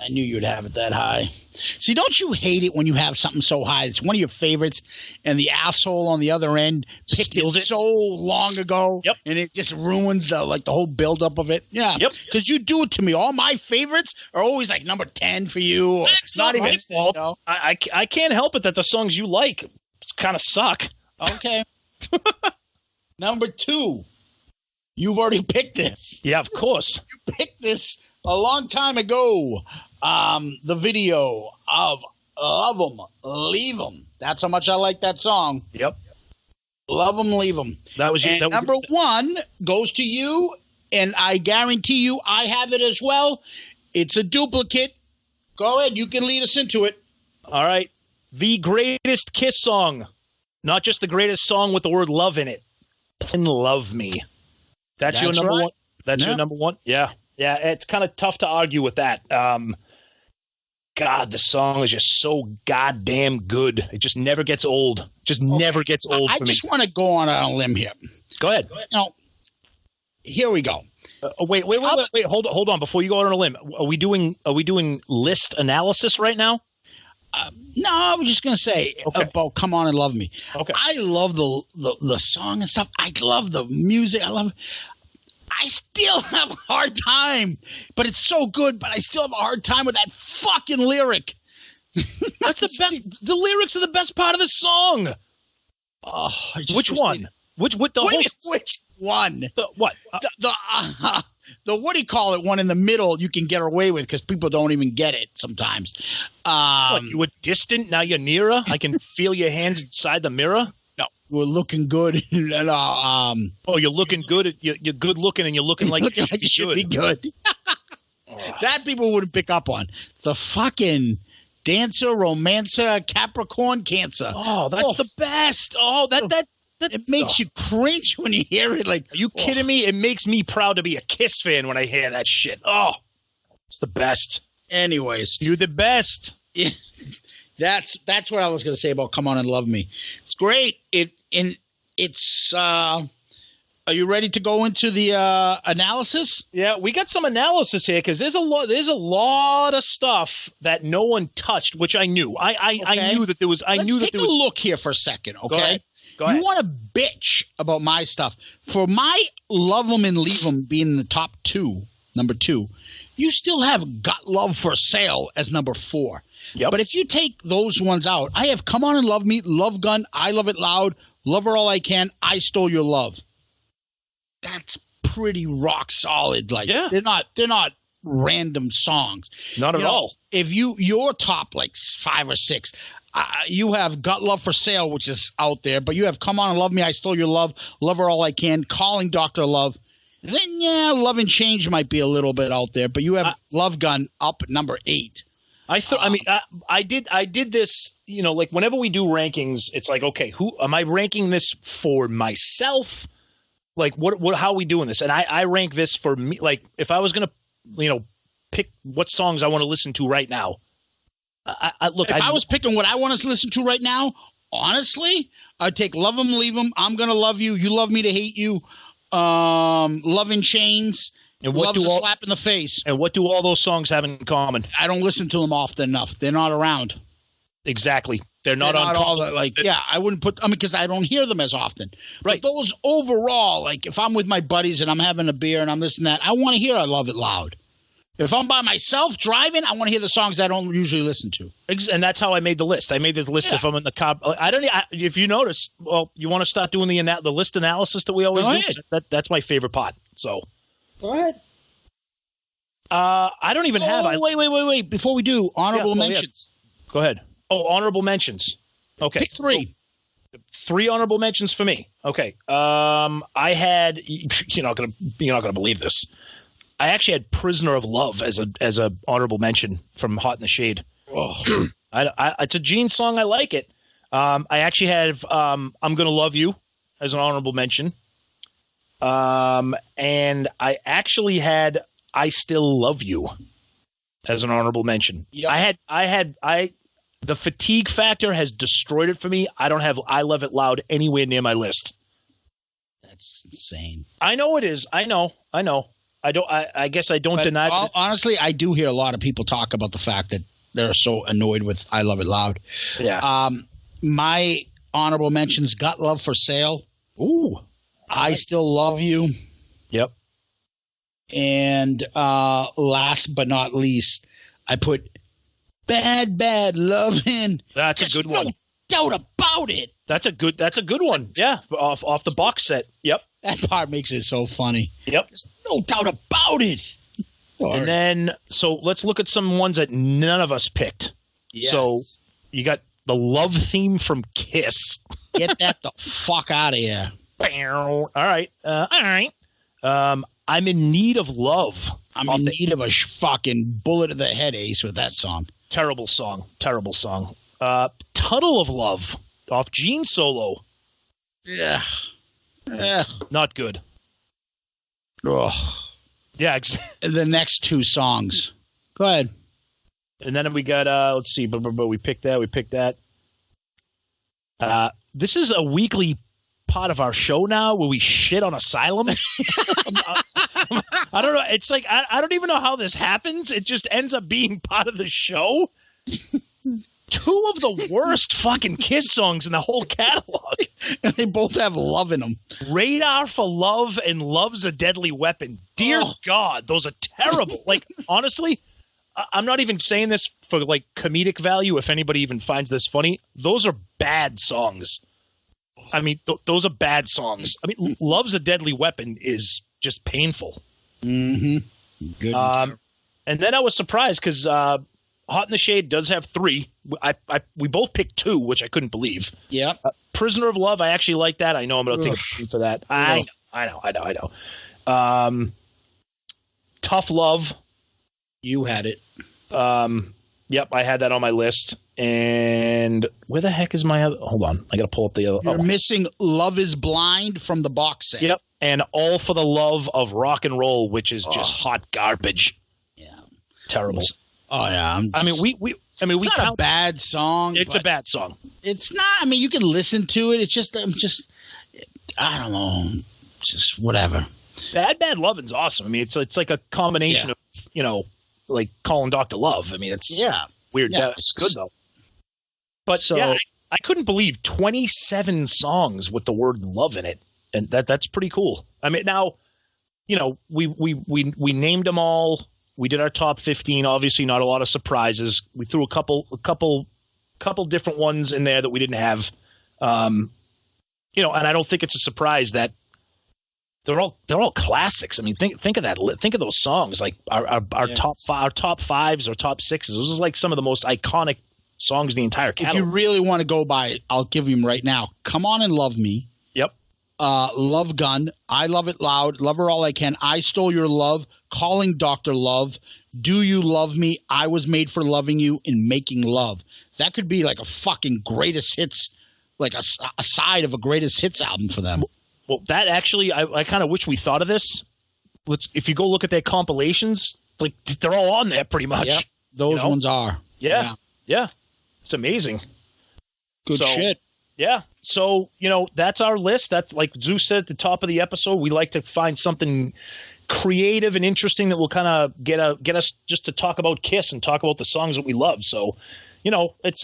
I knew you'd have it that high. See, don't you hate it when you have something so high? It's one of your favorites, and the asshole on the other end picked it so long ago, and it just ruins the whole buildup of it. Yeah, because you do it to me. All my favorites are always like number 10 for you. It's not even my fault. You know? I can't help it that the songs you like kind of suck. Okay. Number 2. You've already picked this. Yeah, of course. You picked this a long time ago. The video of Love 'Em, Leave 'Em. That's how much I like that song. Yep. Love 'Em, Leave 'Em. That was number 1 goes to you, and I guarantee you I have it as well. It's a duplicate. Go ahead. You can lead us into it. All right. The greatest Kiss song. Not just the greatest song with the word love in it. Love Me. That's your number one? That's your number one? Yeah. Yeah, it's kind of tough to argue with that. God, the song is just so goddamn good. It just never gets old. Never gets old for me. I just want to go on a limb here. Go ahead. Now, here we go. Wait. Hold on. Before you go on a limb, are we doing list analysis right now? No, I was just going to say about Come On and Love Me. Okay. I love the song and stuff. I love the music. I still have a hard time, but it's so good, but I still have a hard time with that fucking lyric. That's the best. The lyrics are the best part of the song. Oh, which one? Which one? What? The what do you call it? One in the middle you can get away with because people don't even get it sometimes. What, you were distant, now you're nearer? I can feel your hands inside the mirror? No, we're looking good. And, you're looking good. You're good looking and you're looking like you should be good. That people wouldn't pick up on. The fucking Dancer, Romancer, Capricorn, Cancer. Oh, that's the best. Oh, that it makes you cringe when you hear it. Like, are you kidding me? It makes me proud to be a Kiss fan when I hear that shit. Oh, it's the best. Anyways, you're the best. Yeah, that's what I was going to say about Come On and Love Me. It's great. It's. Are you ready to go into the analysis? Yeah, we got some analysis here because there's a lot of stuff that no one touched, which I knew. I knew that there was. Let's take a look here for a second. Okay. Go ahead. You want to bitch about my stuff. For my Love 'Em and Leave 'Em being the top 2, number 2, you still have Got Love for Sale as number 4. Yep. But if you take those ones out, I have Come On and Love Me, Love Gun, I Love It Loud, Love Her All I Can, I Stole Your Love. That's pretty rock solid. Like, they're not random songs. Not at all. If your top 5 or 6, you have Got Love for Sale, which is out there, but you have Come On and Love Me, I Stole Your Love, Love Her All I Can, Calling Dr. Love. And then, Love and Change might be a little bit out there, but you have Love Gun up at number 8. I did this, whenever we do rankings, it's like, okay, who am I ranking this for myself? Like, how are we doing this? And I rank this for me. Like, if I was going to, pick what songs I want to listen to right now. If I was picking what I want to listen to right now, honestly, I'd take Love 'Em, Leave 'Em, I'm Gonna Love You, You Love Me to Hate You, Love in Chains, and Love's a Slap in the Face. And what do all those songs have in common? I don't listen to them often enough. They're not around. Exactly. They're not on all that. I wouldn't put. Because I don't hear them as often. Right. But those overall, if I'm with my buddies and I'm having a beer and I'm this and that, I want to hear I Love It Loud. If I'm by myself driving, I want to hear the songs I don't usually listen to. And that's how I made the list. I made the list if I'm in the car. If you notice, you want to start doing the list analysis that we always do? That's my favorite part. So go ahead. I don't even have. Wait. Before we do, honorable mentions. Yeah. Go ahead. Oh, honorable mentions. Okay. Pick 3. 3 honorable mentions for me. Okay. I had. You're not gonna believe this. I actually had "Prisoner of Love" as a honorable mention from Hot in the Shade. Oh. It's a Gene song. I like it. I actually have "I'm Gonna Love You" as an honorable mention. And I actually had "I Still Love You" as an honorable mention. Yep. The fatigue factor has destroyed it for me. I don't have "I Love It Loud" anywhere near my list. That's insane. I know it is. I know. I guess I don't deny that. Honestly, I do hear a lot of people talk about the fact that they're so annoyed with I Love It Loud. Yeah. My honorable mentions: Got Love for Sale. Ooh. I Still Love You. Yep. And last but not least, I put Bad Lovin'. That's a good one. No doubt about it. That's a good one. Yeah, off the box set. Yep. That part makes it so funny. Yep. There's no doubt about it. And then, so let's look at some ones that none of us picked. Yes. So you got the love theme from Kiss. Get that the fuck out of here. All right. All right. I'm in need of love. I'm in need of a fucking bullet to the head, Ace, with that song. Terrible song. Terrible song. Tunnel of Love off Gene Solo. Yeah. Not good. Oh. Yeah. The next two songs. Go ahead. And then we got, let's see, but we picked that. This is a weekly part of our show now where we shit on Asylum. I don't know. It's like, I don't even know how this happens. It just ends up being part of the show. Two of the worst fucking Kiss songs in the whole catalog. And they both have love in them. Radar for Love and Love's a Deadly Weapon. Dear God, those are terrible. Like, honestly, I'm not even saying this for like comedic value. If anybody even finds this funny, those are bad songs. I mean, those are bad songs. I mean, Love's a Deadly Weapon is just painful. Mm-hmm. Good. And then I was surprised because Hot in the Shade does have 3. We both picked 2, which I couldn't believe. Yeah. Prisoner of Love, I actually like that. I know I'm going to take a beat for that. I know. Tough Love. You had it. Yep, I had that on my list. And where the heck is my other? Hold on, I got to pull up the other. You're missing Love Is Blind from the box set. Yep, and All for the Love of Rock and Roll, which is just hot garbage. Yeah, terrible. Oh yeah, it's not a bad song. It's a bad song. It's not. I mean, you can listen to it. It's just, I don't know, just whatever. Bad Lovin's awesome. I mean, it's like a combination of like calling Dr. Love. I mean, it's weird. Yeah, it's good though. But I couldn't believe 27 songs with the word love in it, and that's pretty cool. I mean, now, we named them all. We did our top 15. Obviously, not a lot of surprises. We threw a couple different ones in there that we didn't have. And I don't think it's a surprise that they're all classics. I mean, think of that. Think of those songs, like our top fives or top sixes. Those are like some of the most iconic songs in the entire catalog. If you really want to go by, I'll give you them right now. Come On and Love Me. Yep. Love Gun. I Love It Loud. Love Her All I Can. I Stole Your Love. Calling Dr. Love. Do You Love Me? I Was Made for Loving You. And Making Love. That could be like a fucking greatest hits, like a side of a greatest hits album for them. Well, that actually, I kind of wish we thought of this. If you go look at their compilations, like they're all on there pretty much. Yep, those ones are. Yeah. It's amazing. Good shit. Yeah. So, that's our list. That's like Zeus said at the top of the episode. We like to find something creative and interesting that will kind of get us just to talk about Kiss and talk about the songs that we love. So, it's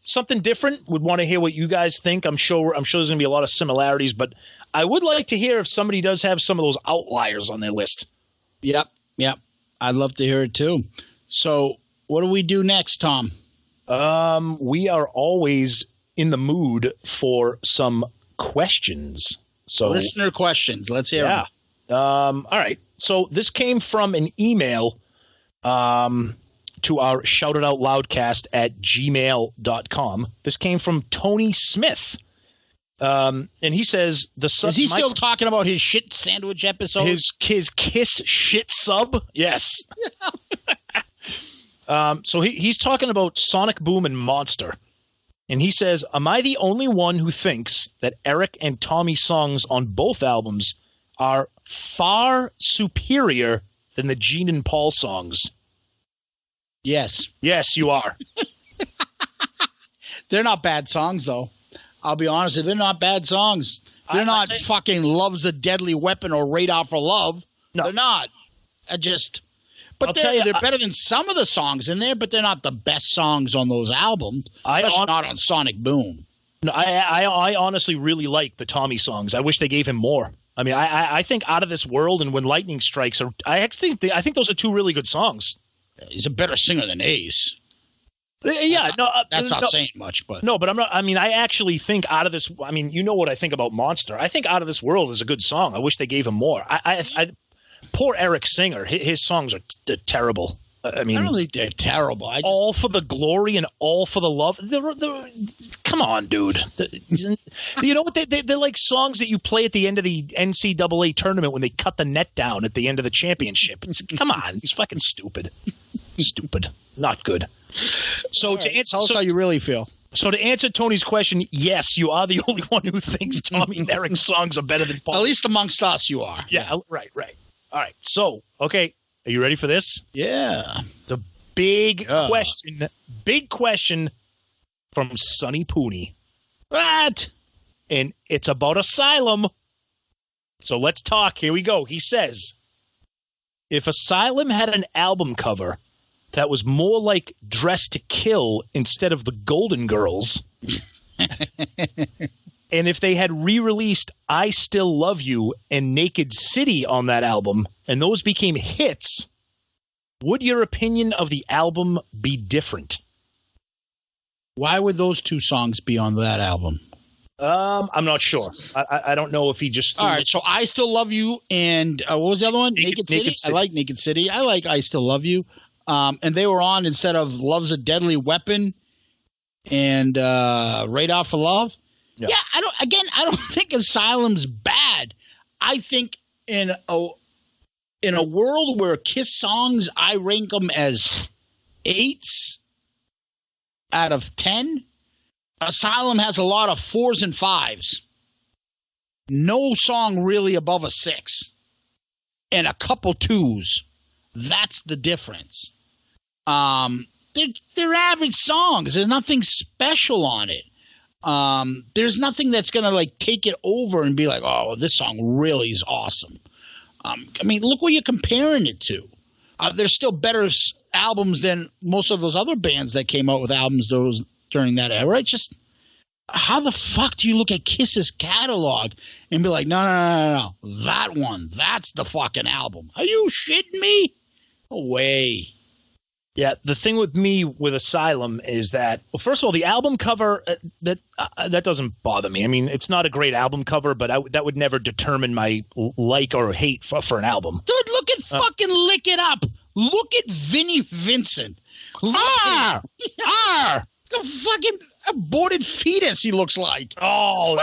something different. Would want to hear what you guys think. I'm sure there's going to be a lot of similarities, but I would like to hear if somebody does have some of those outliers on their list. Yep. I'd love to hear it too. So what do we do next, Tom? We are always in the mood for some questions. So listener questions. Let's hear them. All right. So this came from an email to our Shout It Out Loudcast at gmail.com. This came from Tony Smith. And he says is he still talking about his shit sandwich episode? His Kiss shit sub? Yes. So he's talking about Sonic Boom and Monster. And he says, am I the only one who thinks that Eric and Tommy's songs on both albums are far superior than the Gene and Paul songs? Yes. Yes, you are. They're not bad songs, though. I'll be honest with you. They're not bad songs. They're not fucking Love's a Deadly Weapon or Radar for Love. No. They're not. But they're better than some of the songs in there, but they're not the best songs on those albums, especially not on Sonic Boom. No, I honestly really like the Tommy songs. I wish they gave him more. I mean, I think Out of This World and When Lightning Strikes I think those are two really good songs. He's a better singer than Ace. Yeah, that's not saying much, but no, but I'm not. I mean, I actually think Out of This. I mean, you know what I think about Monster. I think Out of This World is a good song. I wish they gave him more. Poor Eric Singer. His songs are terrible. I mean, I don't think they're terrible. All for the glory and all for the love. Come on, dude. You know what? They're like songs that you play at the end of the NCAA tournament when they cut the net down at the end of the championship. Come on. It's fucking stupid. Stupid. Not good. So to answer, tell us how you really feel. So to answer Tony's question, yes, you are the only one who thinks Tommy and Eric's songs are better than Paul. At least amongst us, you are. Yeah. Right. All right. So, okay. Are you ready for this? Yeah. The big question from Sonny Pooney. What? And it's about Asylum. So let's talk. Here we go. He says, if Asylum had an album cover that was more like Dress to Kill instead of the Golden Girls, and if they had re-released I Still Love You and Naked City on that album, and those became hits, would your opinion of the album be different? Why would those two songs be on that album? I'm not sure. I don't know if he just... All right, so I Still Love You and what was the other one? Naked City? I like Naked City. I like I Still Love You. And they were on instead of Love's a Deadly Weapon and Radar for Love. Yeah, I don't think Asylum's bad. I think in a world where Kiss songs, I rank them as 8s out of 10. Asylum has a lot of 4s and 5s. No song really above a 6. And a couple 2s. That's the difference. They're average songs. There's nothing special on it. There's nothing that's going to like take it over and be like, oh, this song really is awesome. I mean, look what you're comparing it to. There's still better albums than most of those other bands that came out with albums during that era. It's just, how the fuck do you look at Kiss's catalog and be like, no, that one, that's the fucking album? Are you shitting me? No way. Yeah, the thing with me with Asylum is that, well, first of all, the album cover, that doesn't bother me. I mean, it's not a great album cover, but that would never determine my like or hate for an album. Dude, look at fucking Lick It Up. Look at Vinnie Vincent. A fucking aborted fetus he looks like. Oh,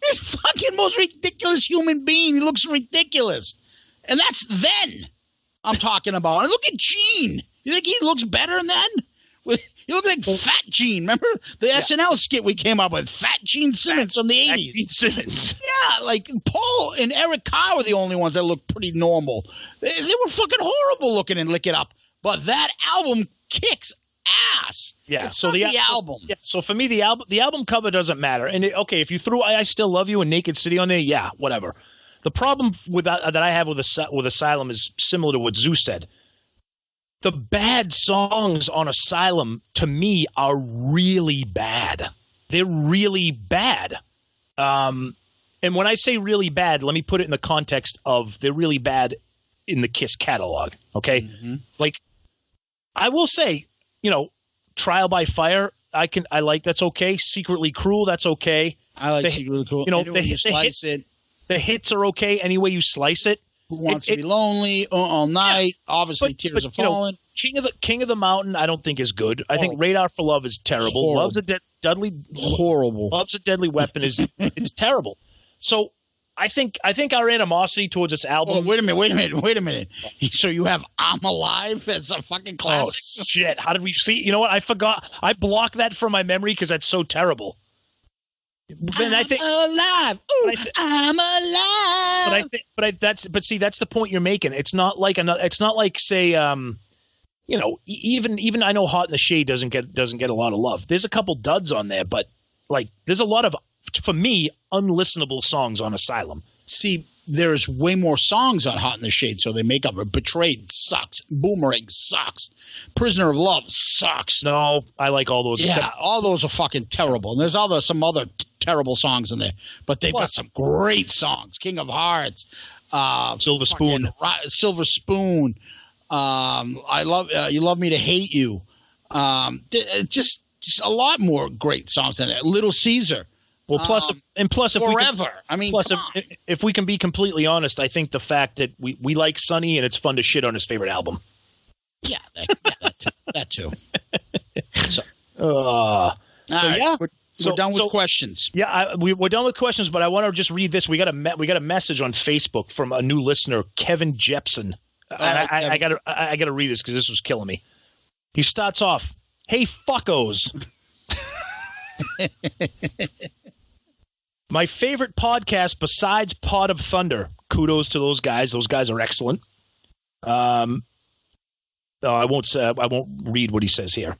he's fucking most ridiculous human being. He looks ridiculous. And that's then I'm talking about. And look at Gene. You think he looks better than then? You look like Fat Gene. Remember the SNL skit we came up with? Fat Gene Simmons from the 80s. Gene Simmons. Yeah, like Paul and Eric Carr were the only ones that looked pretty normal. They were fucking horrible looking in Lick It Up. But that album kicks ass. Yeah, it's so the album. So for me, the album cover doesn't matter. And if you threw I Still Love You and Naked City on there, yeah, whatever. The problem with that I have with Asylum is similar to what Zeus said. The bad songs on Asylum, to me, are really bad. They're really bad. And when I say really bad, let me put it in the context of they're really bad in the Kiss catalog, okay? Mm-hmm. Like, I will say, Trial by Fire, I like, that's okay. Secretly Cruel, that's okay. I like Secretly Cruel. The hits are okay any way you slice it. Who Wants to Be Lonely, All Night, obviously Tears Are Falling. King of the Mountain, I don't think is good. I think Radar for Love is terrible. Horrible. Love's a Deadly Weapon it's terrible. So I think our animosity towards this album. Oh, wait a minute. So you have I'm Alive as a fucking classic? Oh shit! How did we see? You know what? I forgot. I blocked that from my memory because that's so terrible. I'm alive. Ooh, I'm alive. But see, that's the point you're making. It's not like say, even I know Hot in the Shade doesn't get a lot of love. There's a couple duds on there, but like there's a lot of, for me, unlistenable songs on Asylum. See, there's way more songs on Hot in the Shade, so they make up. Betrayed sucks. Boomerang sucks. Prisoner of Love sucks. No, I like all those. Yeah, all those are fucking terrible. And there's some other terrible songs in there. But they've got some great songs. King of Hearts. Silver Spoon. Silver Spoon. I love You Love Me to Hate You. Just a lot more great songs in there. Little Caesar. Well, plus if Forever. If we can be completely honest, I think the fact that we like Sonny and it's fun to shit on his favorite album. Yeah, that too. We're done with questions. Yeah, we're done with questions, but I want to just read this. We got a message on Facebook from a new listener, Kevin Jepson. I got to read this because this was killing me. He starts off, "Hey fuckos." My favorite podcast besides Pod of Thunder. Kudos to those guys. Those guys are excellent. I won't read what he says here.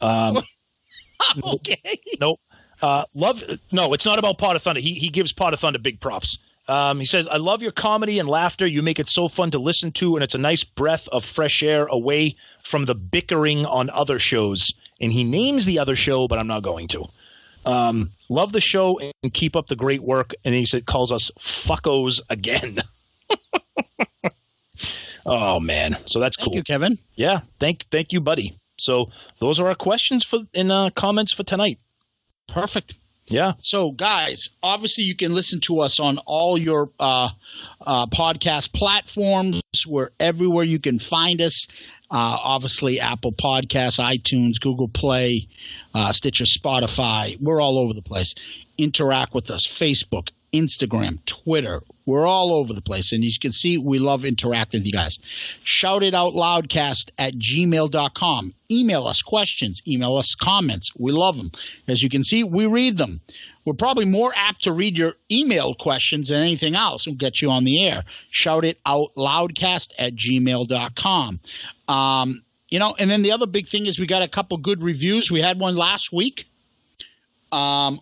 Okay. Nope. No, it's not about Pod of Thunder. He gives Pod of Thunder big props. He says, "I love your comedy and laughter. You make it so fun to listen to, and it's a nice breath of fresh air away from the bickering on other shows." And he names the other show, but I'm not going to. Love the show and keep up the great work. And he calls us fuckos again. Oh man, so that's cool. Thank you, Kevin. Yeah, thank you, buddy. So those are our questions in comments for tonight. Perfect. Yeah. So, guys, obviously you can listen to us on all your podcast platforms. We're everywhere you can find us. Obviously, Apple Podcasts, iTunes, Google Play, Stitcher, Spotify. We're all over the place. Interact with us. Facebook, Instagram, Twitter. We're all over the place. And you can see we love interacting with you guys. Shout it out loudcast at gmail.com. Email us questions. Email us comments. We love them. As you can see, we read them. We're probably more apt to read your email questions than anything else. We'll get you on the air. Shout it out loudcast at gmail.com. And then the other big thing is we got a couple good reviews. We had one last week on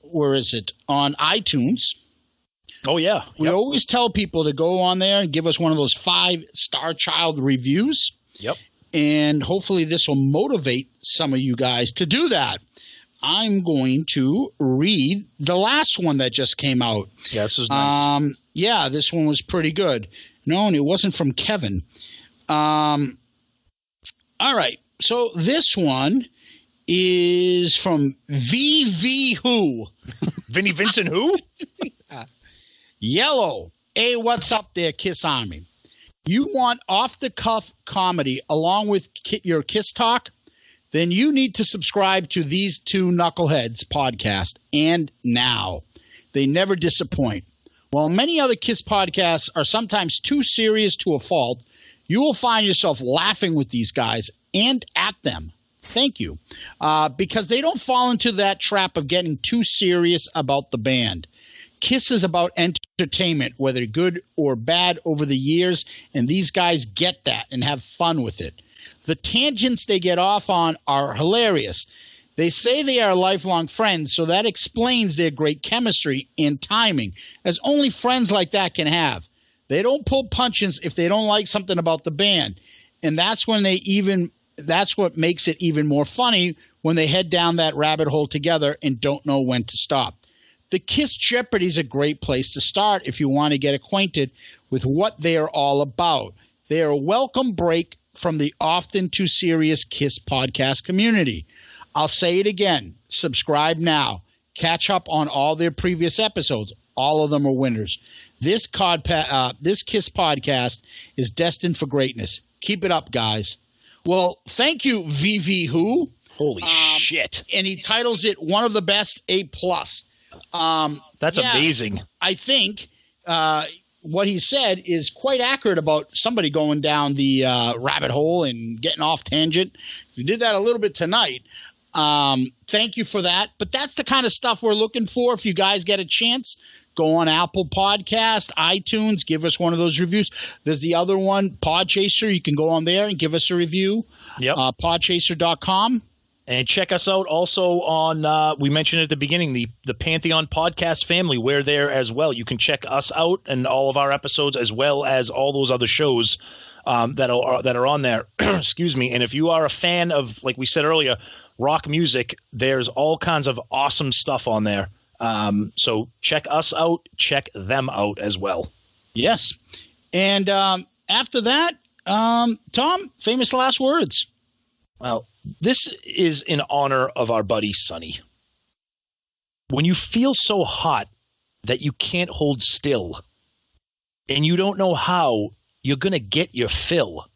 where is it? On iTunes. Oh, yeah. Yep. We always tell people to go on there and give us one of those 5-star child reviews. Yep. And hopefully this will motivate some of you guys to do that. I'm going to read the last one that just came out. Yeah, this is nice. Yeah, this one was pretty good. No, and it wasn't from Kevin. All right. So this one is from VV Who. Vinnie Vincent Who? Yellow. Hey, what's up there, Kiss Army? You want off-the-cuff comedy along with your Kiss Talk? Then you need to subscribe to these two knuckleheads podcast, and now. They never disappoint. While many other Kiss podcasts are sometimes too serious to a fault, you will find yourself laughing with these guys and at them. Thank you. Because they don't fall into that trap of getting too serious about the band. Kiss is about entertainment, whether good or bad over the years, and these guys get that and have fun with it. The tangents they get off on are hilarious. They say they are lifelong friends, so that explains their great chemistry and timing, as only friends like that can have. They don't pull punches if they don't like something about the band, and that's what makes it even more funny when they head down that rabbit hole together and don't know when to stop. The Kiss Jeopardy is a great place to start if you want to get acquainted with what they are all about. They are a welcome break from the often too serious Kiss podcast community. I'll say it again. Subscribe now. Catch up on all their previous episodes. All of them are winners. This Kiss podcast is destined for greatness. Keep it up, guys. Well, thank you, VV Who. Holy shit. And he titles it one of the best, A+. That's amazing. I think what he said is quite accurate about somebody going down the rabbit hole and getting off tangent. We did that a little bit tonight. Thank you for that. But that's the kind of stuff we're looking for. If you guys get a chance, go on Apple Podcast, iTunes, give us one of those reviews. There's the other one, Podchaser. You can go on there and give us a review. Yep. Podchaser.com. And check us out also on, we mentioned at the beginning, the Pantheon podcast family. We're there as well. You can check us out and all of our episodes as well as all those other shows that are on there. Excuse me. And if you are a fan of, like we said earlier, rock music, there's all kinds of awesome stuff on there. So check us out. Check them out as well. Yes. And after that, Tom, famous last words. Well, this is in honor of our buddy Sonny. When you feel so hot that you can't hold still and you don't know how you're going to get your fill,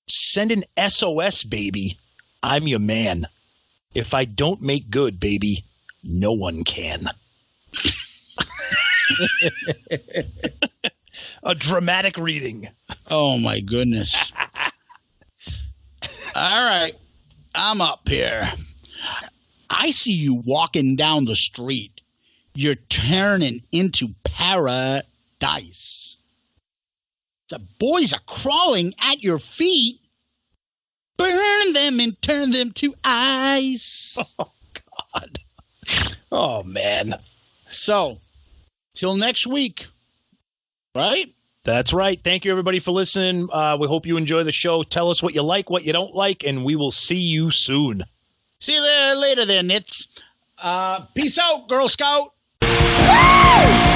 send an SOS, baby. I'm your man. If I don't make good, baby, no one can. A dramatic reading. Oh, my goodness. All right. I'm up here. I see you walking down the street. You're turning into paradise. The boys are crawling at your feet. Burn them and turn them to ice. Oh, God. Oh, man. So, till next week. Right? That's right. Thank you, everybody, for listening. We hope you enjoy the show. Tell us what you like, what you don't like, and we will see you soon. See you there later, Nits. Peace out, Girl Scout. Woo!